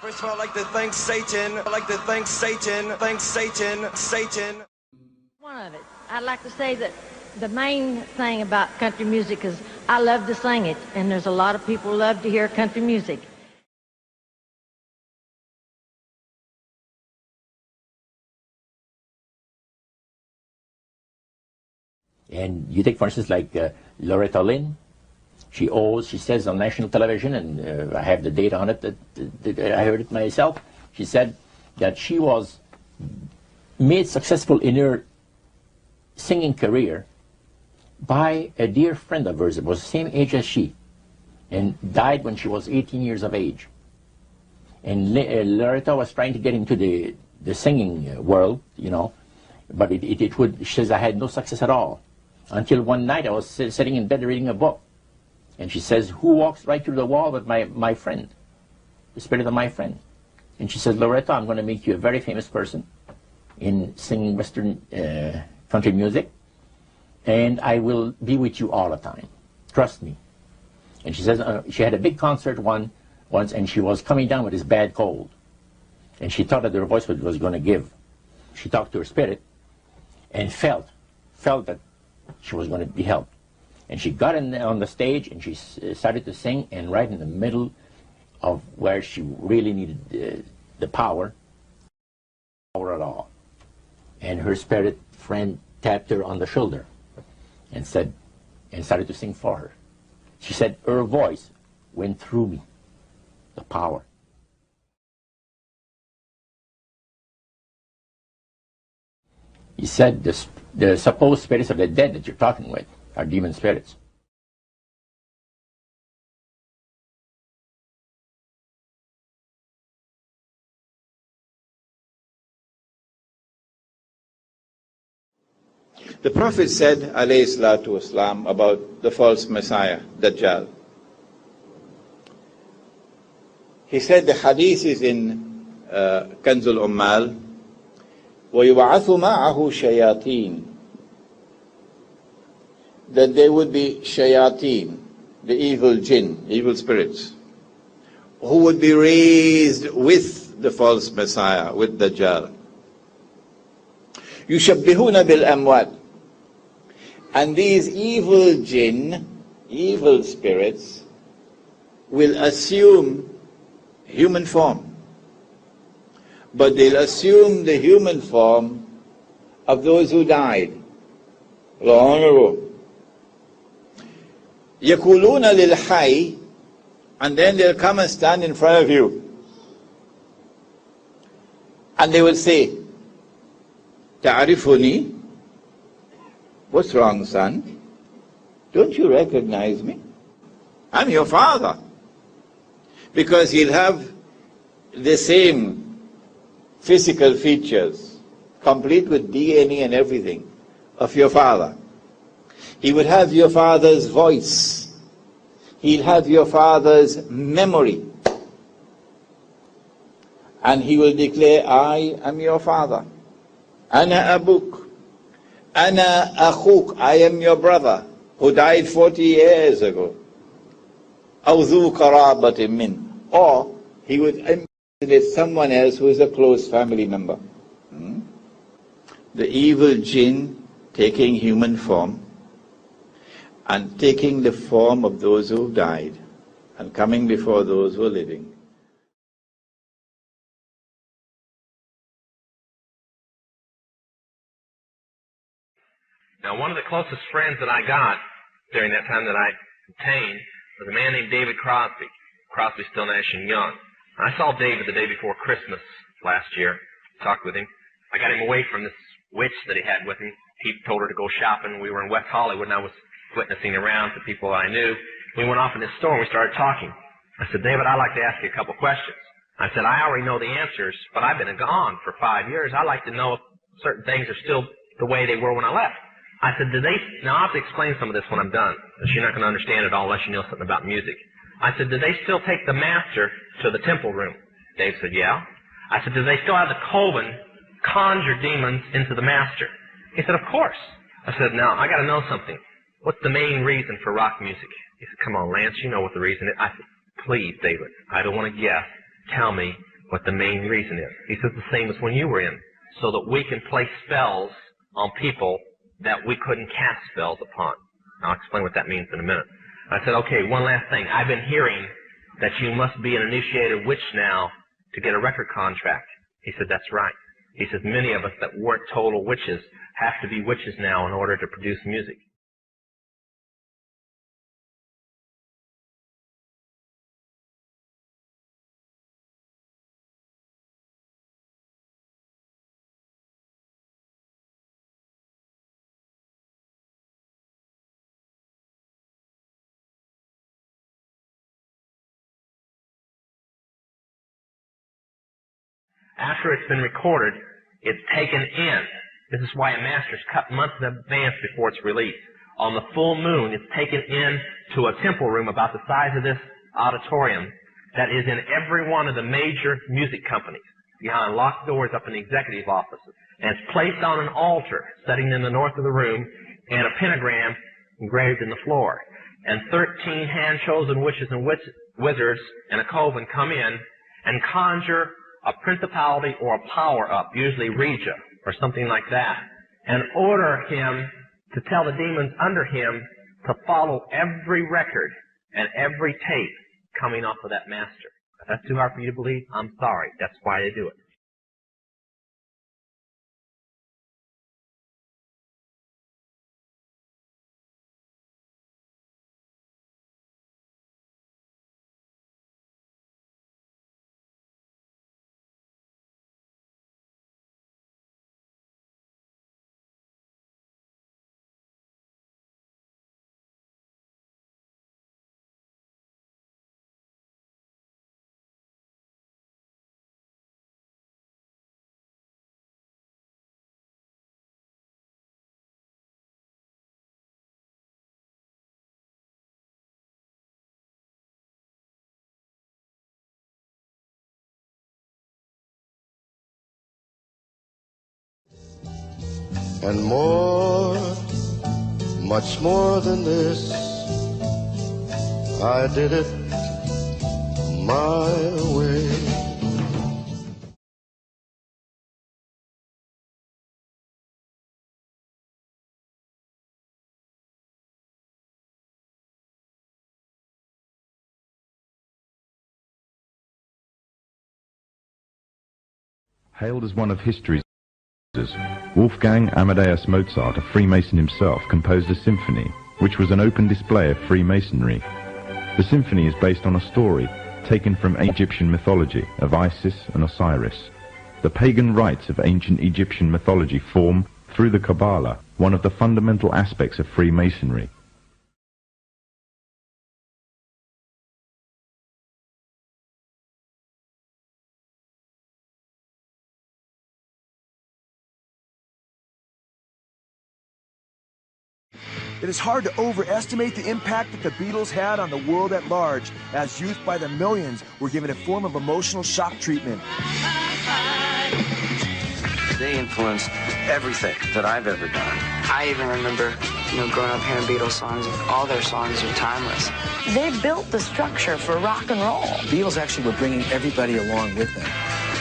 First of all, I'd like to thank Satan. I'd like to thank Satan. Thanks, Satan. Satan. One of it. I'd like to say that the main thing about country music is I love to sing it, and there's a lot of people who love to hear country music. And you take, for instance, like Loretta Lynn. She says on national television, and I have the data on it, that I heard it myself. She said that she was made successful in her singing career by a dear friend of hers that was the same age as she, and died when she was 18 years of age. And Loretta was trying to get into the singing world, you know, but she says I had no success at all. Until one night I was sitting in bed reading a book. And she says, who walks right through the wall but my friend, the spirit of my friend? And she says, Loretta, I'm going to make you a very famous person in singing Western country music, and I will be with you all the time. Trust me. And she says she had a big concert once, and she was coming down with this bad cold. And she thought that her voice was going to give. She talked to her spirit and felt that she was going to be helped. And she got on the stage and she started to sing, and right in the middle of where she really needed the power at all. And her spirit friend tapped her on the shoulder and said, and started to sing for her. She said, her voice went through me, the power. He said, the supposed spirits of the dead that you're talking with are demon spirits. The Prophet said, alayhi salatu wasalam, about the false Messiah, Dajjal. He said, the hadith is in Kanzul Ummal, وَيُبْعَثُ مَعَهُ شَيَاطِينَ, that there would be shayateen, the evil jinn, evil spirits, who would be raised with the false Messiah, with Dajjal. يُشَبِّهُونَ بِالْأَمْوَاتِ, and these evil jinn, evil spirits, will assume human form. But they'll assume the human form of those who died long ago. يَقُولُونَ لِلْحَيِّ, and then they'll come and stand in front of you. And they will say, تَعْرِفُنِي? What's wrong, son? Don't you recognize me? I'm your father. Because he'll have the same physical features, complete with DNA and everything, of your father. He would have your father's voice. He'll have your father's memory. And he will declare, I am your father. Ana abuk. Ana akhuk. I am your brother who died 40 years ago. أو ذو قرابة من. Or he would impersonate someone else who is a close family member. The evil jinn taking human form and taking the form of those who died and coming before those who are living. Now, one of the closest friends that I got during that time that I obtained was a man named David Crosby. Crosby, Still, Nash & Young. And I saw David the day before Christmas last year, talked with him. I got him away from this witch that he had with him. He told her to go shopping. We were in West Hollywood, and I was witnessing around to people I knew. We went off in this store, and we started talking. I said, David, I'd like to ask you a couple questions. I said, I already know the answers, but I've been gone for 5 years. I'd like to know if certain things are still the way they were when I left. I said, now I'll have to explain some of this when I'm done, because you're not going to understand it all unless you know something about music. I said, do they still take the master to the temple room? Dave said, yeah. I said, do they still have the coven conjure demons into the master? He said, of course. I said, now, I got to know something. What's the main reason for rock music? He said, come on, Lance, you know what the reason is. I said, please, David, I don't want to guess. Tell me what the main reason is. He says, the same as when you were in, so that we can play spells on people that we couldn't cast spells upon. I'll explain what that means in a minute. I said, okay, one last thing. I've been hearing that you must be an initiated witch now to get a record contract. He said, that's right. He says, many of us that weren't total witches have to be witches now in order to produce music. After it's been recorded, it's taken in. This is why a master is cut months in advance before it's released. On the full moon, it's taken in to a temple room about the size of this auditorium that is in every one of the major music companies, behind locked doors up in the executive offices. And it's placed on an altar, setting in the north of the room, and a pentagram engraved in the floor. And 13 hand-chosen witches and wizards and a coven come in and conjure a principality or a power up, usually Regia or something like that, and order him to tell the demons under him to follow every record and every tape coming off of that master. If that's too hard for you to believe, I'm sorry. That's why they do it. And more, much more than this, I did it my way. Hailed as one of history's Wolfgang Amadeus Mozart, a Freemason himself, composed a symphony, which was an open display of Freemasonry. The symphony is based on a story taken from Egyptian mythology of Isis and Osiris. The pagan rites of ancient Egyptian mythology form, through the Kabbalah, one of the fundamental aspects of Freemasonry. It is hard to overestimate the impact that the Beatles had on the world at large, as youth by the millions were given a form of emotional shock treatment. They influenced everything that I've ever done. I even remember, growing up hearing Beatles songs. All their songs are timeless. They built the structure for rock and roll. Beatles actually were bringing everybody along with them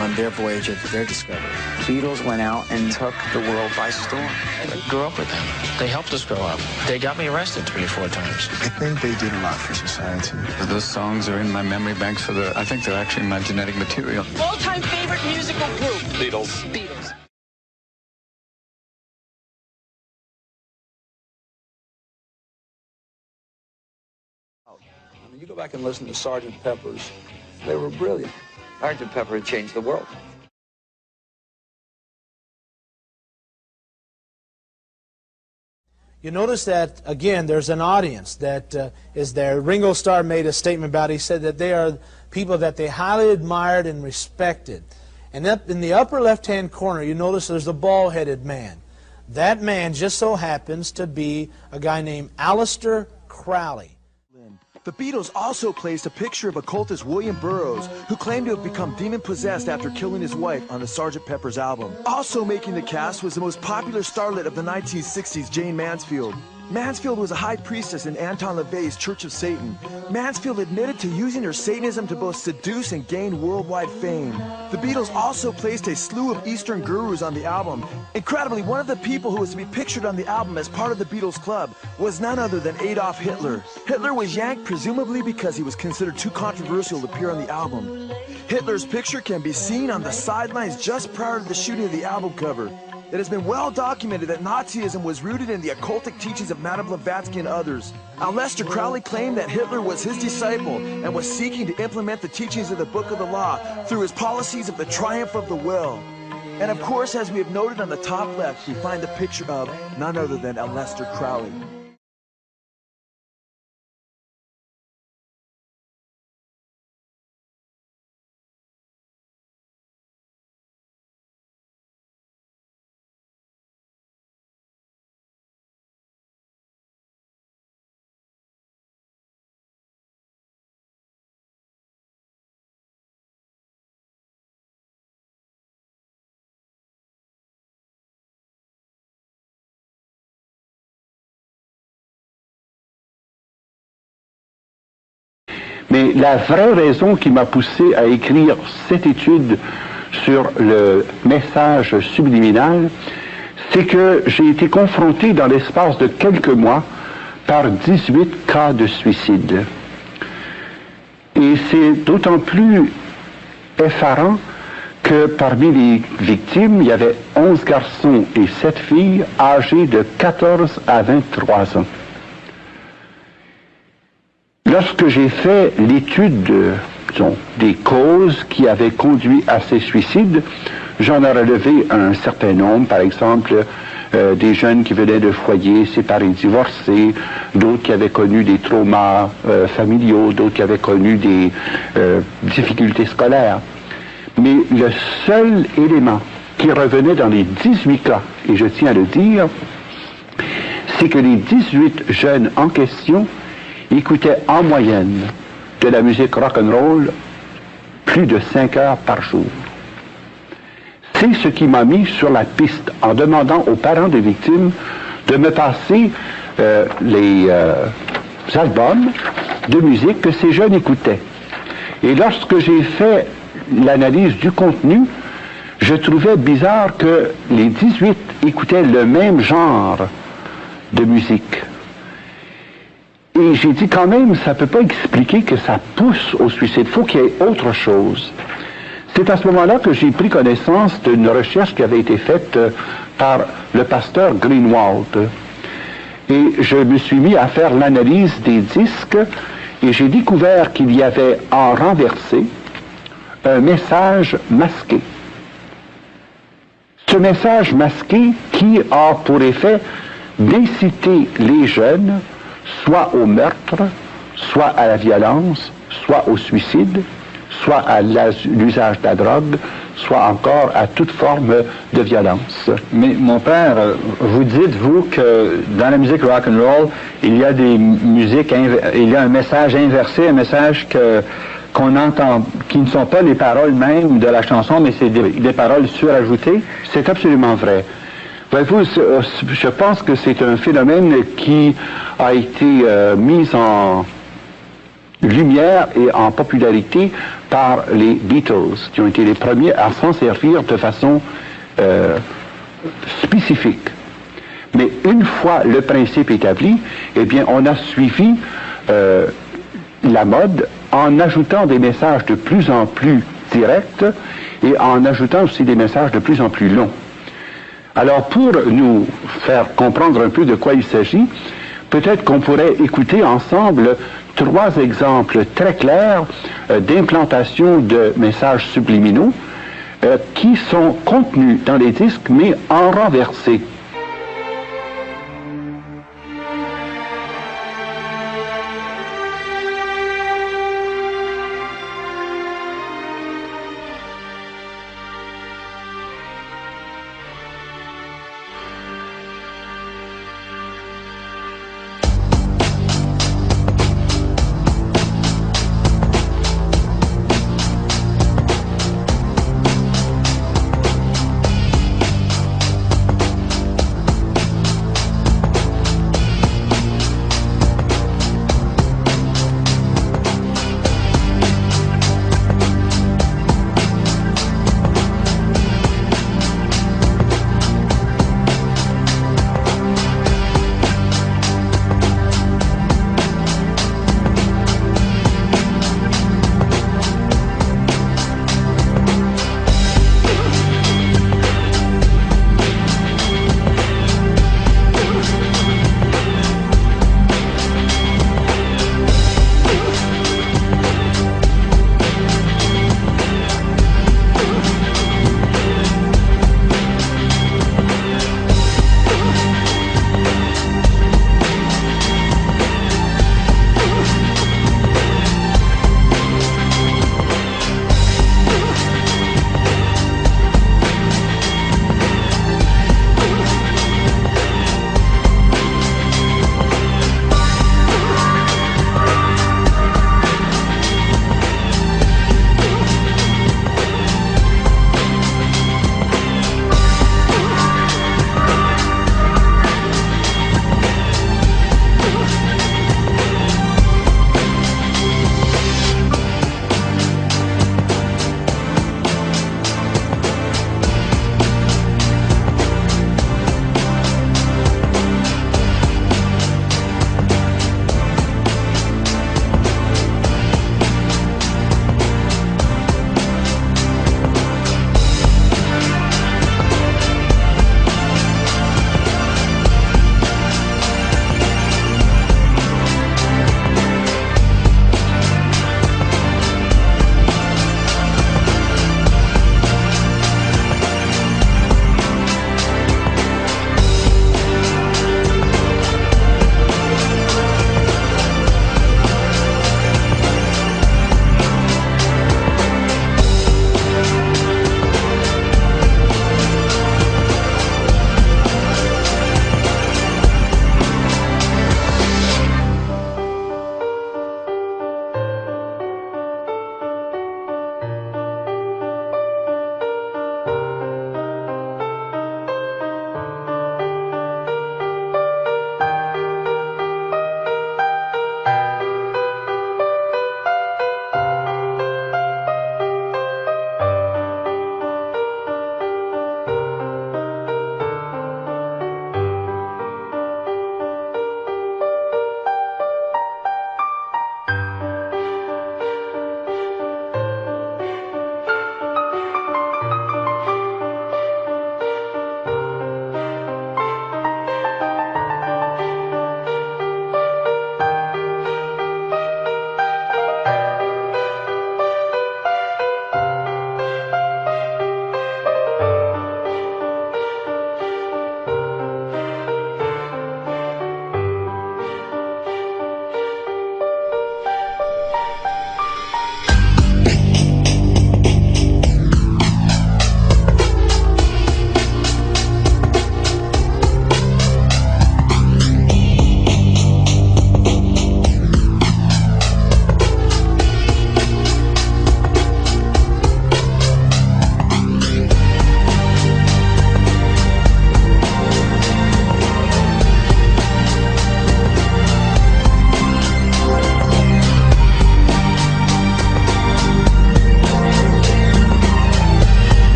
on their voyage of their discovery. Beatles went out and took the world by storm. I grew up with them. They helped us grow up. They got me arrested 3 or 4 times. I think they did a lot for society. Those songs are in my memory banks I think they're actually my genetic material. All-time favorite musical group? Beatles. Beatles. You go back and listen to Sgt. Pepper's, they were brilliant. Sgt. Pepper had changed the world. You notice that, again, there's an audience that is there. Ringo Starr made a statement about it. He said that they are people that they highly admired and respected. And up in the upper left-hand corner, you notice there's a bald-headed man. That man just so happens to be a guy named Aleister Crowley. The Beatles also placed a picture of occultist William Burroughs, who claimed to have become demon-possessed after killing his wife on the Sgt. Pepper's album. Also making the cast was the most popular starlet of the 1960s, Jane Mansfield. Mansfield was a high priestess in Anton LaVey's Church of Satan. Mansfield admitted to using her Satanism to both seduce and gain worldwide fame. The Beatles also placed a slew of Eastern gurus on the album. Incredibly, one of the people who was to be pictured on the album as part of the Beatles Club was none other than Adolf Hitler. Hitler was yanked presumably because he was considered too controversial to appear on the album. Hitler's picture can be seen on the sidelines just prior to the shooting of the album cover. It has been well documented that Nazism was rooted in the occultic teachings of Madame Blavatsky and others. Aleister Crowley claimed that Hitler was his disciple and was seeking to implement the teachings of the Book of the Law through his policies of the triumph of the will. And of course, as we have noted on the top left, we find the picture of none other than Aleister Crowley. Mais la vraie raison qui m'a poussé à écrire cette étude sur le message subliminal, c'est que j'ai été confronté dans l'espace de quelques mois par 18 cas de suicide. Et c'est d'autant plus effarant que parmi les victimes, il y avait 11 garçons et 7 filles âgés de 14 à 23 ans. Lorsque j'ai fait l'étude des causes qui avaient conduit à ces suicides, j'en ai relevé un certain nombre, par exemple des jeunes qui venaient de foyers séparés, divorcés, d'autres qui avaient connu des traumas familiaux, d'autres qui avaient connu des difficultés scolaires. Mais le seul élément qui revenait dans les 18 cas, et je tiens à le dire, c'est que les 18 jeunes en question écoutaient en moyenne de la musique rock'n'roll plus de 5 heures par jour. C'est ce qui m'a mis sur la piste en demandant aux parents des victimes de me passer les albums de musique que ces jeunes écoutaient. Et lorsque j'ai fait l'analyse du contenu, je trouvais bizarre que les 18 écoutaient le même genre de musique. Et j'ai dit quand même, ça ne peut pas expliquer que ça pousse au suicide. Il faut qu'il y ait autre chose. C'est à ce moment-là que j'ai pris connaissance d'une recherche qui avait été faite par le pasteur Greenwald. Et je me suis mis à faire l'analyse des disques et j'ai découvert qu'il y avait en renversé un message masqué. Ce message masqué qui a pour effet d'inciter les jeunes soit au meurtre, soit à la violence, soit au suicide, soit à l'usage de la drogue, soit encore à toute forme de violence. Mais mon père, vous dites, vous, que dans la musique rock'n'roll, il y a des musiques, il y a un message inversé, un message qu'on entend, qui ne sont pas les paroles mêmes de la chanson, mais c'est des paroles surajoutées. C'est absolument vrai. Voyez-vous, je pense que c'est un phénomène qui a été mis en lumière et en popularité par les Beatles, qui ont été les premiers à s'en servir de façon spécifique. Mais une fois le principe établi, eh bien, on a suivi la mode en ajoutant des messages de plus en plus directs et en ajoutant aussi des messages de plus en plus longs. Alors, pour nous faire comprendre un peu de quoi il s'agit, peut-être qu'on pourrait écouter ensemble 3 exemples très clairs d'implantation de messages subliminaux qui sont contenus dans les disques, mais en renversé.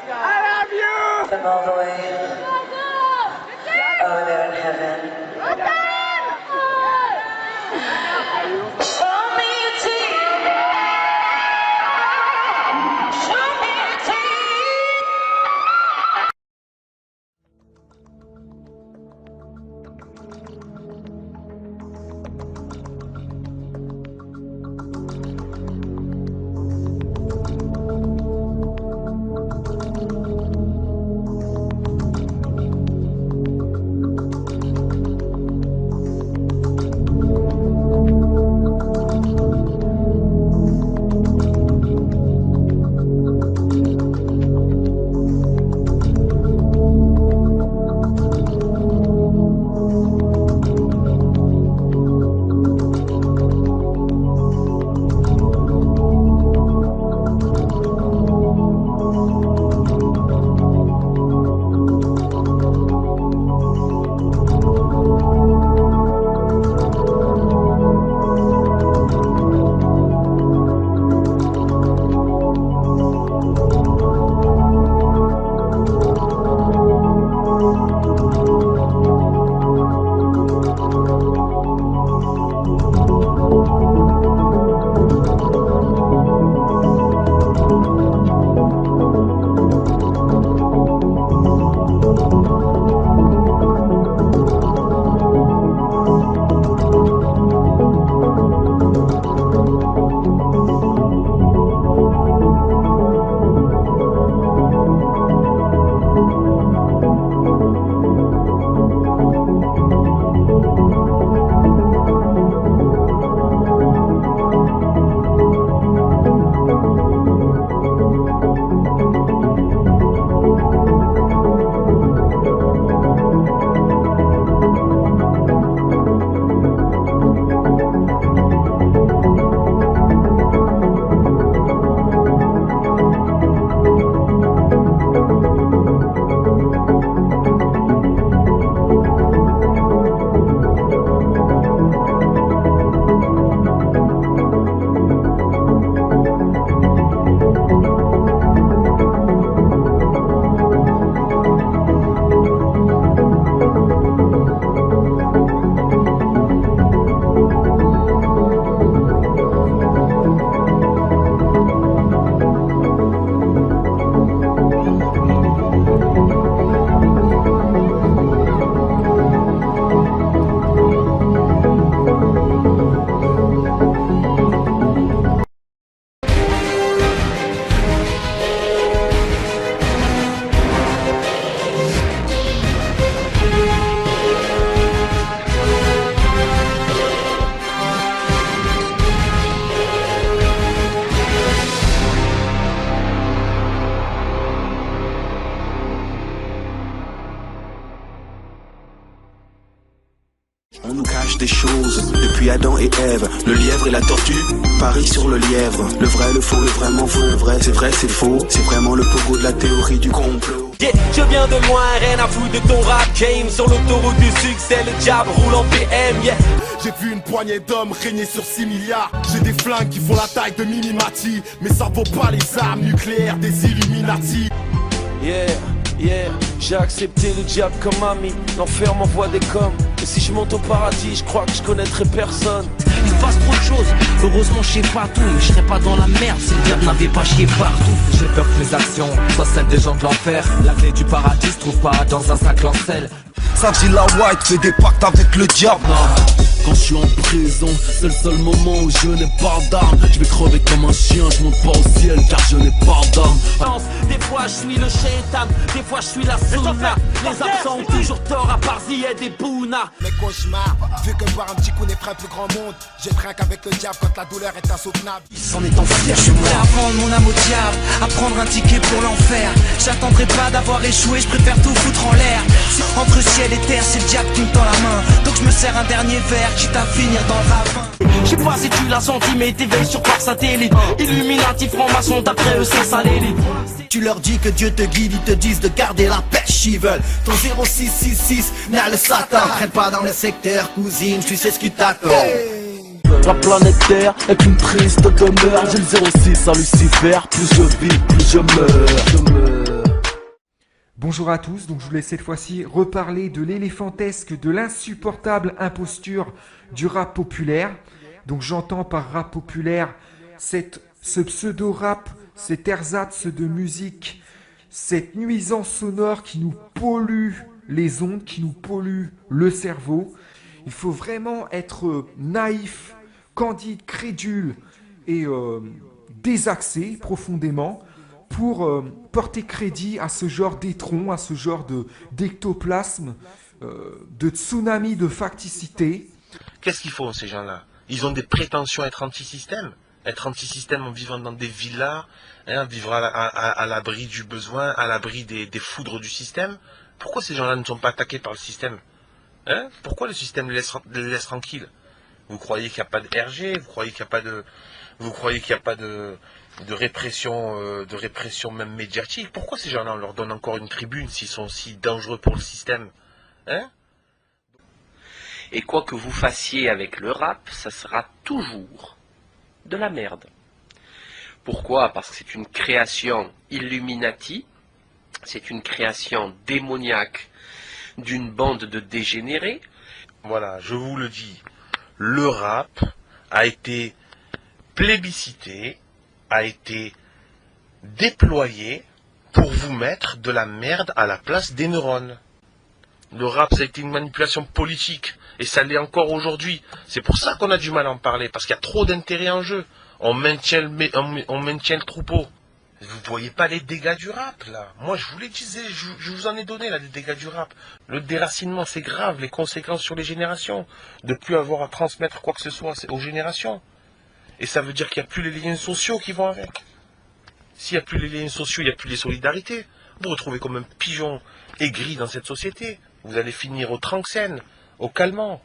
Them all the way over there in heaven. Show me your teeth. Show me your teeth. On nous cache des choses, depuis Adam et Ève, le lièvre et la tortue, Paris sur le lièvre, le vrai, le faux, le vraiment faux, le vrai, c'est faux, c'est vraiment le pogo de la théorie du complot. Yeah, je viens de loin, rien à foutre de ton rap game. Sur l'autoroute du succès, le diable roule en PM, yeah. J'ai vu une poignée d'hommes régner sur 6 milliards. J'ai des flingues qui font la taille de Mimimati, mais ça vaut pas les armes nucléaires des Illuminati. Yeah, yeah, j'ai accepté le diable comme ami. L'enfer m'envoie des coms. Et si je monte au paradis, je crois que je connaîtrai personne. Il se passe trop de choses, heureusement je sais pas tout. Je serais pas dans la merde si le diable n'avait pas chié partout. J'ai peur que mes actions soient celles des gens de l'enfer. La clé du paradis se trouve pas dans un sac lancel. Savgila White fait des pactes avec le diable. Quand je suis en prison, c'est le seul moment où je n'ai pas d'armes. Je vais crever comme un chien, je monte pas au ciel car je n'ai pas d'âme. Des fois je suis le shaitan, des fois je suis la sunna. Les absents ont toujours tort à part Ziyed et Bouna. Mes cauchemars, vu que boire un petit coup n'est pas un plus grand monde. Je trinque avec le diable quand la douleur est insoutenable. Il s'en est en fier, je suis prêt à prendre mon âme au diable, à prendre un ticket pour l'enfer. J'attendrai pas d'avoir échoué, je préfère tout foutre en l'air. Entre ciel et terre, c'est le diable qui me tend la main. Donc je me sers un dernier verre, quitte à finir dans le ravin. Je sais pas si tu l'as senti, mais t'éveilles sur par satellite. Illuminati, franc-maçon, d'après eux c'est ça l'élite. Tu leur dis que Dieu te guide, ils te disent de garder la pêche, ils veulent ton 0666, n'a le Satan. Traîne pas dans le secteur, cousine, tu sais ce qui t'attend. La planète Terre est une triste demeure. J'ai le 06 à Lucifer, plus je vis, plus je meurs. Bonjour à tous, donc je voulais cette fois-ci reparler de l'éléphantesque, de l'insupportable imposture du rap populaire. Donc j'entends par rap populaire ce pseudo-rap, cet ersatz de musique, cette nuisance sonore qui nous pollue les ondes, qui nous pollue le cerveau. Il faut vraiment être naïf, candide, crédule et désaxé profondément pour porter crédit à ce genre d'étron, à ce genre d'ectoplasme, de tsunami de facticité. Qu'est-ce qu'ils font ces gens-là? Ils ont des prétentions à être anti-système. Être anti-système en vivant dans des villas, vivre à l'abri du besoin, à l'abri des foudres du système. Pourquoi ces gens-là ne sont pas attaqués par le système? Pourquoi le système les laisse tranquilles? Vous croyez qu'il n'y a pas de RG? Vous croyez qu'il n'y a pas de répression même médiatique? Pourquoi ces gens-là, on leur donne encore une tribune s'ils sont si dangereux pour le système? Et quoi que vous fassiez avec le rap, ça sera toujours de la merde. Pourquoi? Parce que c'est une création Illuminati, c'est une création démoniaque d'une bande de dégénérés. Voilà, je vous le dis, le rap a été plébiscité, a été déployé pour vous mettre de la merde à la place des neurones. Le rap, ça a été une manipulation politique, et ça l'est encore aujourd'hui. C'est pour ça qu'on a du mal à en parler, parce qu'il y a trop d'intérêt en jeu. On maintient le troupeau. Vous voyez pas les dégâts du rap, là? Moi, je vous les disais, je vous en ai donné, là, des dégâts du rap. Le déracinement, c'est grave, les conséquences sur les générations. De plus avoir à transmettre quoi que ce soit aux générations. Et ça veut dire qu'il n'y a plus les liens sociaux qui vont avec. S'il n'y a plus les liens sociaux, il n'y a plus les solidarités. Vous vous retrouvez comme un pigeon aigri dans cette société. Vous allez finir au tranxène, au calmant.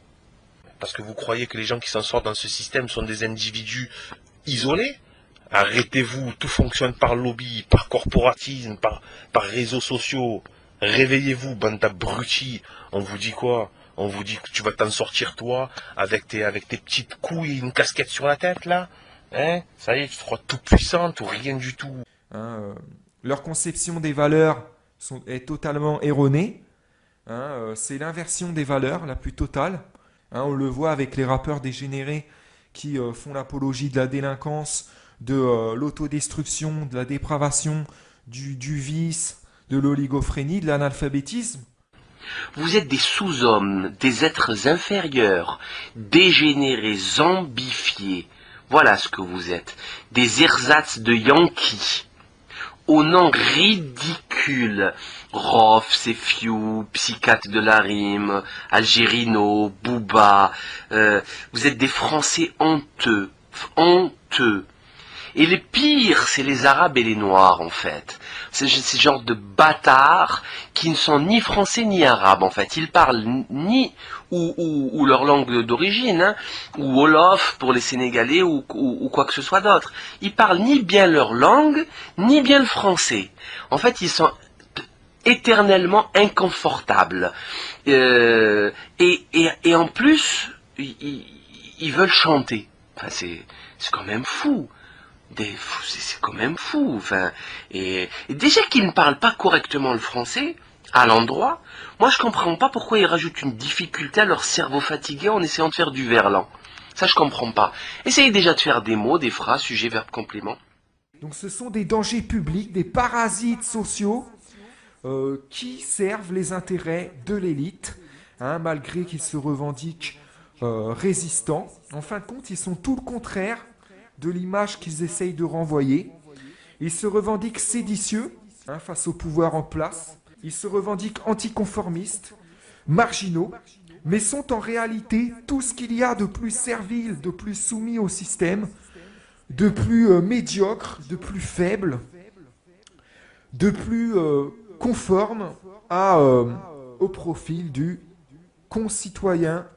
Parce que vous croyez que les gens qui s'en sortent dans ce système sont des individus isolés. Arrêtez-vous, tout fonctionne par lobby, par corporatisme, par réseaux sociaux. Réveillez-vous, bande d'abrutis. On vous dit quoi? On vous dit que tu vas t'en sortir toi, avec tes petites couilles et une casquette sur la tête, là. Ça y est, tu te crois tout puissante ou rien du tout. Leur conception des valeurs est totalement erronée. C'est l'inversion des valeurs la plus totale. On le voit avec les rappeurs dégénérés qui font l'apologie de la délinquance, de l'autodestruction, de la dépravation, du vice, de l'oligophrénie, de l'analphabétisme. Vous êtes des sous-hommes, des êtres inférieurs, dégénérés, zombifiés. Voilà ce que vous êtes. Des ersatz de Yankees. Au nom ridicule. Rof, Sefiou, Psychiatre de la Rime, Algérino, Booba. Vous êtes des Français honteux. Honteux. Et les pires, c'est les Arabes et les Noirs, en fait. C'est ce genre de bâtards qui ne sont ni français ni arabes, en fait. Ils parlent ni ou leur langue d'origine, ou Wolof pour les Sénégalais, ou quoi que ce soit d'autre. Ils parlent ni bien leur langue, ni bien le français. En fait, ils sont éternellement inconfortables. Et en plus, ils veulent chanter. Enfin, c'est quand même fou. C'est quand même fou. Enfin, et déjà qu'ils ne parlent pas correctement le français, à l'endroit, moi je comprends pas pourquoi ils rajoutent une difficulté à leur cerveau fatigué en essayant de faire du verlan. Ça je comprends pas. Essayez déjà de faire des mots, des phrases, sujet, verbe, complément. Donc ce sont des dangers publics, des parasites sociaux qui servent les intérêts de l'élite, malgré qu'ils se revendiquent résistants. En fin de compte, ils sont tout le contraire de l'image qu'ils essayent de renvoyer. Ils se revendiquent séditieux face au pouvoir en place. Ils se revendiquent anticonformistes, marginaux, mais sont en réalité tout ce qu'il y a de plus servile, de plus soumis au système, de plus médiocre, de plus faible, de plus conforme au profil du concitoyen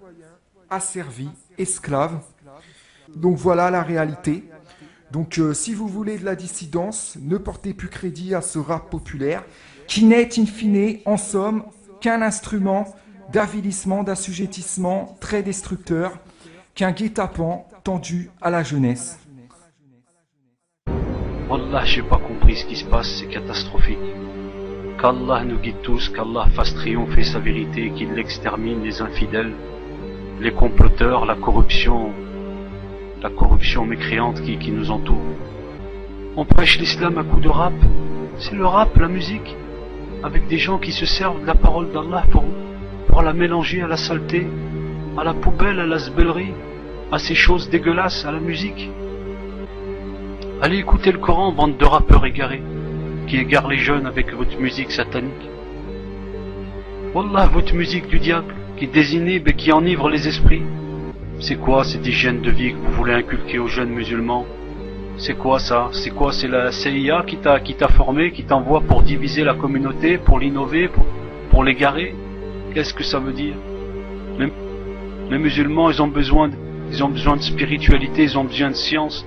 asservi, esclave. Donc voilà la réalité. Donc si vous voulez de la dissidence, ne portez plus crédit à ce rap populaire qui n'est in fine, en somme, qu'un instrument d'avilissement, d'assujettissement très destructeur, qu'un guet-apens tendu à la jeunesse. Wallah, j'ai pas compris ce qui se passe, c'est catastrophique. Qu'Allah nous guide tous, qu'Allah fasse triompher sa vérité et qu'il extermine les infidèles, les comploteurs, la corruption mécréante qui nous entoure. On prêche l'islam à coups de rap. C'est le rap, la musique, avec des gens qui se servent de la parole d'Allah pour la mélanger à la saleté, à la poubelle, à la zbellerie, à ces choses dégueulasses, à la musique. Allez écouter le Coran, bande de rappeurs égarés, qui égarent les jeunes avec votre musique satanique. Wallah, votre musique du diable, qui désinhibe et qui enivre les esprits. C'est quoi cette hygiène de vie que vous voulez inculquer aux jeunes musulmans? C'est quoi ça? C'est quoi? C'est la CIA qui t'a formé, qui t'envoie pour diviser la communauté, pour l'innover, pour l'égarer? Qu'est-ce que ça veut dire? Les musulmans, ils ont besoin de spiritualité, ils ont besoin de science.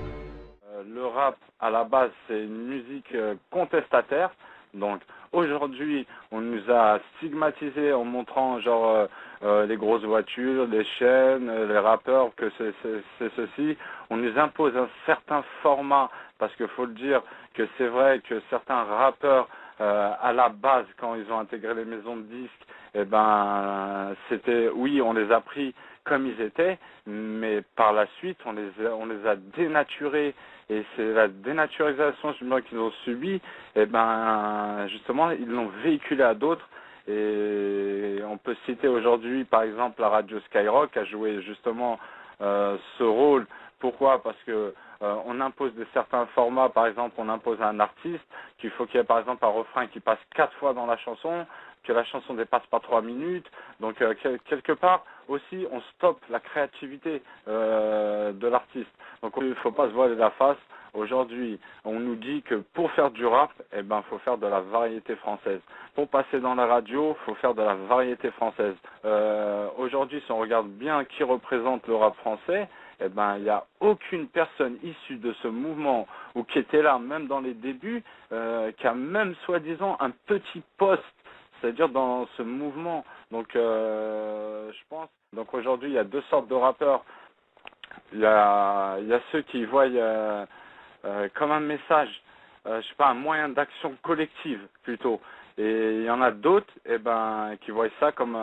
Le rap, à la base, c'est une musique contestataire. Donc, aujourd'hui, on nous a stigmatisés en montrant, genre, les grosses voitures, les chaînes, les rappeurs, que c'est ceci. On nous impose un certain format, parce qu'il faut le dire que c'est vrai que certains rappeurs, à la base, quand ils ont intégré les maisons de disques, eh ben, c'était, oui, on les a pris comme ils étaient, mais par la suite, on les a dénaturés. Et c'est la dénaturisation qu'ils ont subie, et ben justement ils l'ont véhiculé à d'autres. Et on peut citer aujourd'hui par exemple la radio Skyrock a joué justement ce rôle. Pourquoi? Parce que on impose certains formats. Par exemple, on impose à un artiste qu'il faut qu'il y ait par exemple un refrain qui passe 4 fois dans la chanson, que la chanson ne dépasse pas 3 minutes. Donc quelque part aussi on stoppe la créativité de l'artiste. Donc il ne faut pas se voiler la face. Aujourd'hui, on nous dit que pour faire du rap, eh ben, faut faire de la variété française. Pour passer dans la radio, faut faire de la variété française. Aujourd'hui, si on regarde bien qui représente le rap français, eh ben, il n'y a aucune personne issue de ce mouvement ou qui était là, même dans les débuts, qui a même soi-disant un petit poste, c'est-à-dire dans ce mouvement. Donc, je pense. Donc aujourd'hui, il y a 2 sortes de rappeurs. Il y a ceux qui voient comme un message, je sais pas, un moyen d'action collective plutôt. Et il y en a d'autres, eh ben, qui voient ça comme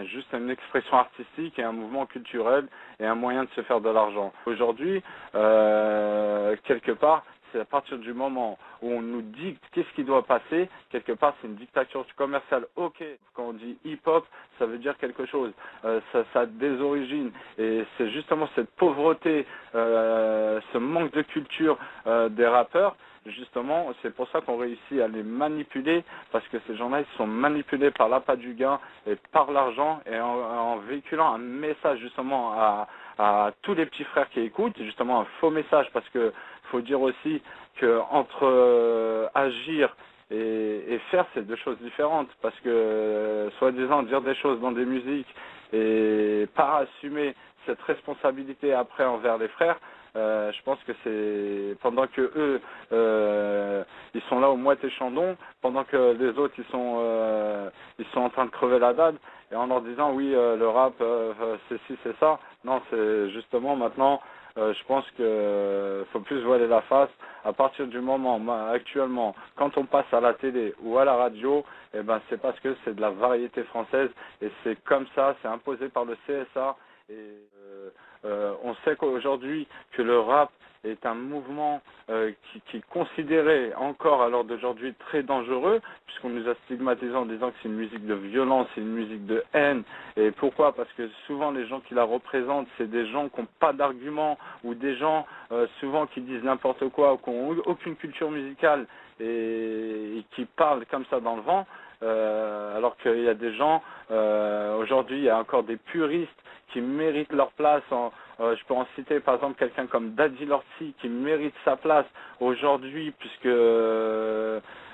juste une expression artistique et un mouvement culturel et un moyen de se faire de l'argent. Aujourd'hui, quelque part, c'est à partir du moment où on nous dicte qu'est-ce qui doit passer, quelque part c'est une dictature commerciale. Ok, quand on dit hip-hop, ça veut dire quelque chose, ça a des origines, et c'est justement cette pauvreté, ce manque de culture des rappeurs, justement, c'est pour ça qu'on réussit à les manipuler, parce que ces gens-là, ils sont manipulés par l'appât du gain et par l'argent, et en véhiculant un message justement à tous les petits frères qui écoutent, justement un faux message, parce que faut dire aussi que entre agir et faire, c'est 2 choses différentes, parce que soi-disant dire des choses dans des musiques et pas assumer cette responsabilité après envers les frères, je pense que c'est pendant que eux ils sont là au moitié chandon, pendant que les autres ils sont en train de crever la dalle, et en leur disant oui le rap c'est ci c'est ça. Non, c'est justement maintenant je pense que faut plus voiler la face. À partir du moment actuellement, quand on passe à la télé ou à la radio, eh ben c'est parce que c'est de la variété française, et c'est comme ça, c'est imposé par le CSA. Et on sait qu'aujourd'hui que le rap est un mouvement qui est considéré encore à l'heure d'aujourd'hui très dangereux, puisqu'on nous a stigmatisé en disant que c'est une musique de violence, c'est une musique de haine. Et pourquoi? Parce que souvent les gens qui la représentent, c'est des gens qui n'ont pas d'arguments, ou des gens souvent qui disent n'importe quoi, ou qui n'ont aucune culture musicale, et qui parlent comme ça dans le vent, alors qu'il y a des gens, aujourd'hui il y a encore des puristes qui méritent leur place. Je peux en citer par exemple quelqu'un comme Daddy Lorty qui mérite sa place aujourd'hui, puisque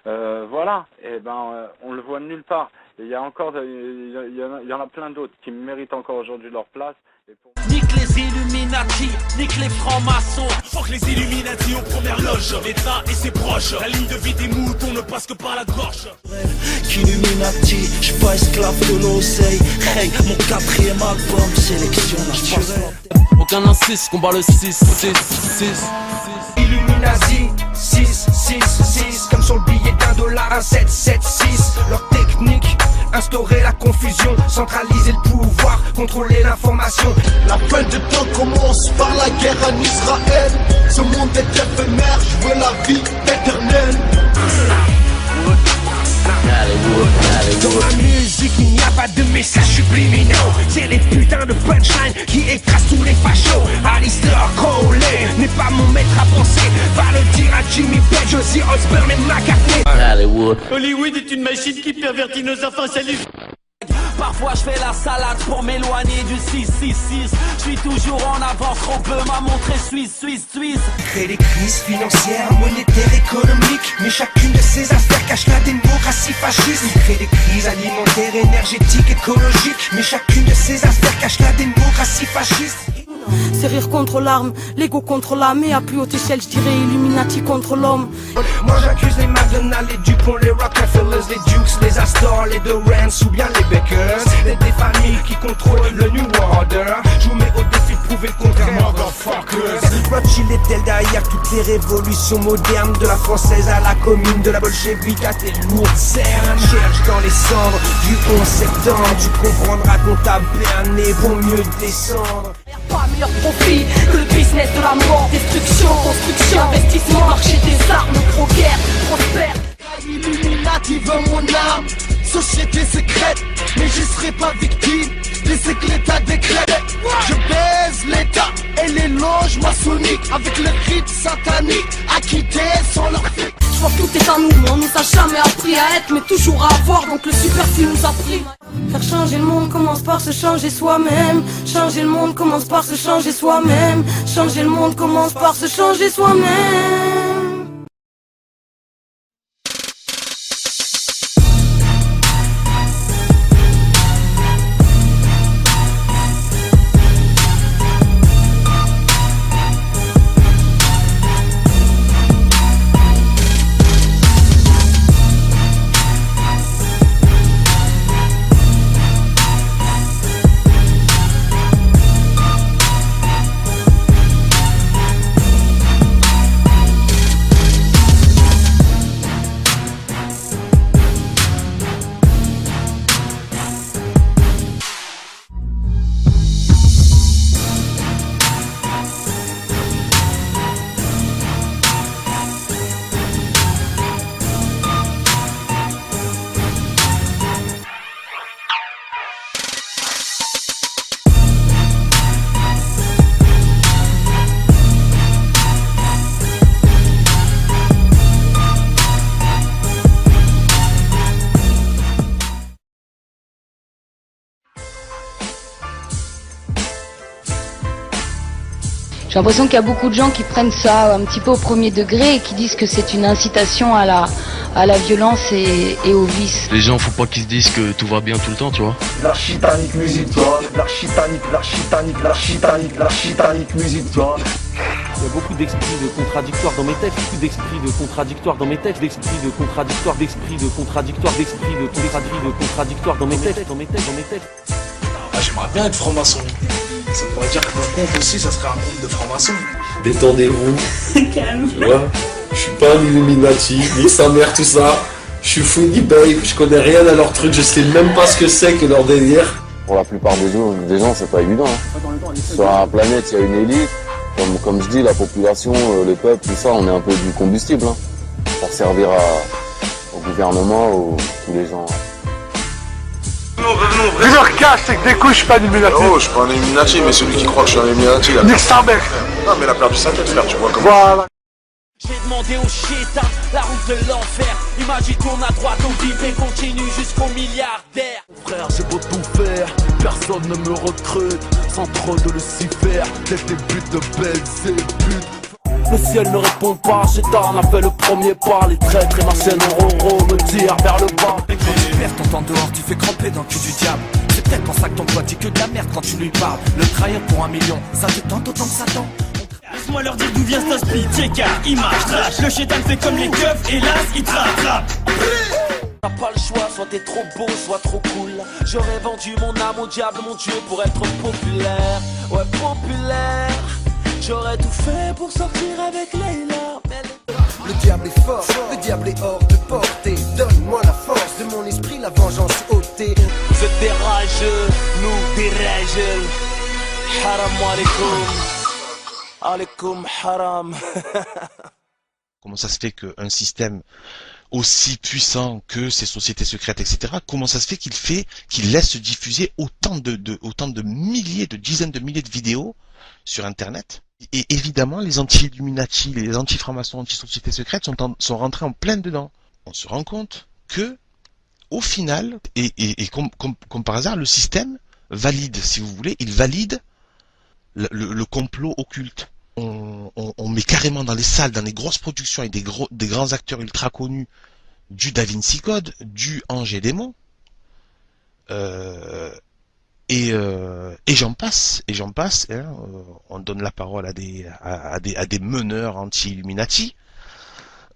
voilà, et ben on le voit nulle part. Et il y a encore, il y en a plein d'autres qui méritent encore aujourd'hui leur place. Nique les Illuminati, nique les francs-maçons. Fuck les Illuminati aux premières loges. L'État et ses proches, la ligne de vie des moutons ne passe que par la gorge. Qu'Illuminati, j'suis pas esclave de l'oseille. Hey, mon 4e album, sélection naturelle. Aucun insiste, combat le 6. Illuminati, 6, comme sur le billet d'$. dollars, un 776. Leur technique, instaurer la confusion, centraliser le pouvoir, contrôler l'information. La fin du temps commence par la guerre en Israël. Ce monde est éphémère, je veux la vie éternelle. Dans la musique, il n'y a pas de messages subliminaux. C'est les putains de punchlines qui écrasent tous les fachos. Alistair Crowley n'est pas mon maître à penser. Va le dire à Jimmy Page, Ozzy Osbourne et McCartney. Hollywood est une machine qui pervertit nos enfants. Salut. Parfois je fais la salade pour m'éloigner du 666. Je suis toujours en avance, Robeux m'a montré Suisse. Crée des crises financières, monétaires, économiques. Mais chacune de ces affaires cache la démocratie fasciste. Il crée des crises alimentaires, énergétiques, écologiques. Mais chacune de ces affaires cache la démocratie fasciste. C'est rire contre l'arme, l'ego contre l'âme. Et à plus haute échelle, je dirais Illuminati contre l'homme. Moi j'accuse les McDonald's, les Dupont, les Rockefellers, les Dukes, les Astor, les Durants ou bien les Bakers. Des familles qui contrôlent le New Order. Je vous mets au défi de prouver le contraire, motherfuckers. Rothschild est-elle derrière toutes les révolutions modernes, de la française à la commune, de la bolchevique à tes lourdes cernes. Cherche dans les cendres du 11 septembre, tu comprendras qu'on t'a berné pour mieux descendre. Pas meilleur profit que le business de la mort. Destruction, construction, investissement, marché des armes, pro-guerre, prospère. Illuminati veut mon âme, société secrète, mais j'y serai pas victime. Les éclats décrètent. Je baise l'état et les loges maçonniques avec le rite satanique, acquittés sans leur fille. Je vois que tout est à nous, mais on nous a jamais appris à être, mais toujours à avoir, donc le superflu nous a pris. Faire changer le monde commence par se changer soi-même. Changer le monde commence par se changer soi-même. Changer le monde commence par se changer soi-même. J'ai l'impression qu'il y a beaucoup de gens qui prennent ça un petit peu au premier degré et qui disent que c'est une incitation à la violence et au vice. Les gens, faut pas qu'ils se disent que tout va bien tout le temps, tu vois. L'architanique musique, toi. L'architanique musique, toi. Il y a beaucoup d'esprits de contradictoires dans mes textes, beaucoup d'esprits de contradictoires dans mes textes, d'esprits de contradictoires, d'esprits de contradictoires, d'esprits de contradictoires dans mes textes, dans mes textes. Ah, j'aimerais bien être franc-maçon. Ça pourrait dire que mon compte aussi, ça serait un compte de franc-maçon. Détendez-vous. Calme. Tu vois, je suis pas un Illuminati, ni sa mère, tout ça. Je suis funny babe, je connais rien à leur truc, je sais même pas ce que c'est que leur délire. Pour la plupart des gens, c'est pas évident. Hein. Sur la planète, il y a une élite. Comme je dis, la population, le peuple, tout ça, on est un peu du combustible. Hein, pour servir au gouvernement, tous les gens. Dis-leur cache, c'est que des coups, je suis pas un Illuminati. Oh, je suis pas un Illuminati, mais celui qui croit que je suis un Illuminati, là. Nique sa mère. Non, mais il a perdu sa tête, frère, tu vois comment. Voilà. J'ai demandé au chétan la route de l'enfer. Imagine qu'on a droit au bip et continue jusqu'au milliardaire. Frère, j'ai beau tout faire, personne ne me recrute. Sans trop de Lucifer, dès le début de Belzébuth. Le ciel ne répond pas, Chétan a fait le premier pas. Les traîtres et ma chaîne en roro me tirent vers le bas. Quand tu perds ton temps dehors, tu fais cramper dans le cul du diable. C'est peut-être pour ça que ton pote dit que de la merde quand tu lui parles. Le trahir pour 1 million, ça te tente autant que ça tente. Laisse-moi leur dire d'où vient cet aspect, TK, image, trash. Le chétan fait comme les keufs, hélas, il te rattrape. T'as pas le choix, soit t'es trop beau, soit trop cool. J'aurais vendu mon âme au diable, mon dieu, pour être populaire. Ouais, populaire. J'aurais tout fait pour sortir avec Leila. Le diable est fort, le diable est hors de portée. Donne-moi la force de mon esprit, la vengeance ôtée. Vous êtes des rageux, nous des rageux. Haram alaikum. Alaikum haram. Comment ça se fait qu'un système aussi puissant que ces sociétés secrètes, etc., comment ça se fait qu'il laisse se diffuser autant de milliers, de dizaines de milliers de vidéos sur Internet? Et évidemment, les anti-Illuminati, les anti-francs-maçons, anti-sociétés secrètes sont rentrés en plein dedans. On se rend compte que, au final, et comme par hasard, le système valide, si vous voulez, il valide le complot occulte. On met carrément dans les salles, dans les grosses productions et des grands acteurs ultra connus du Da Vinci Code, du Ange et Démon, et j'en passe, hein, on donne la parole à des meneurs anti-Illuminati.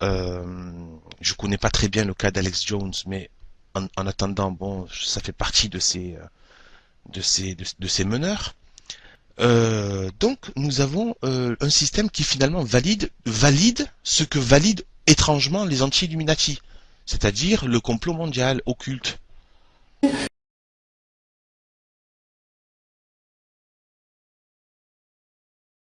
Je connais pas très bien le cas d'Alex Jones, mais en attendant, bon, ça fait partie de ces meneurs. Donc nous avons un système qui finalement valide ce que valident étrangement les anti-Illuminati, c'est-à-dire le complot mondial occulte.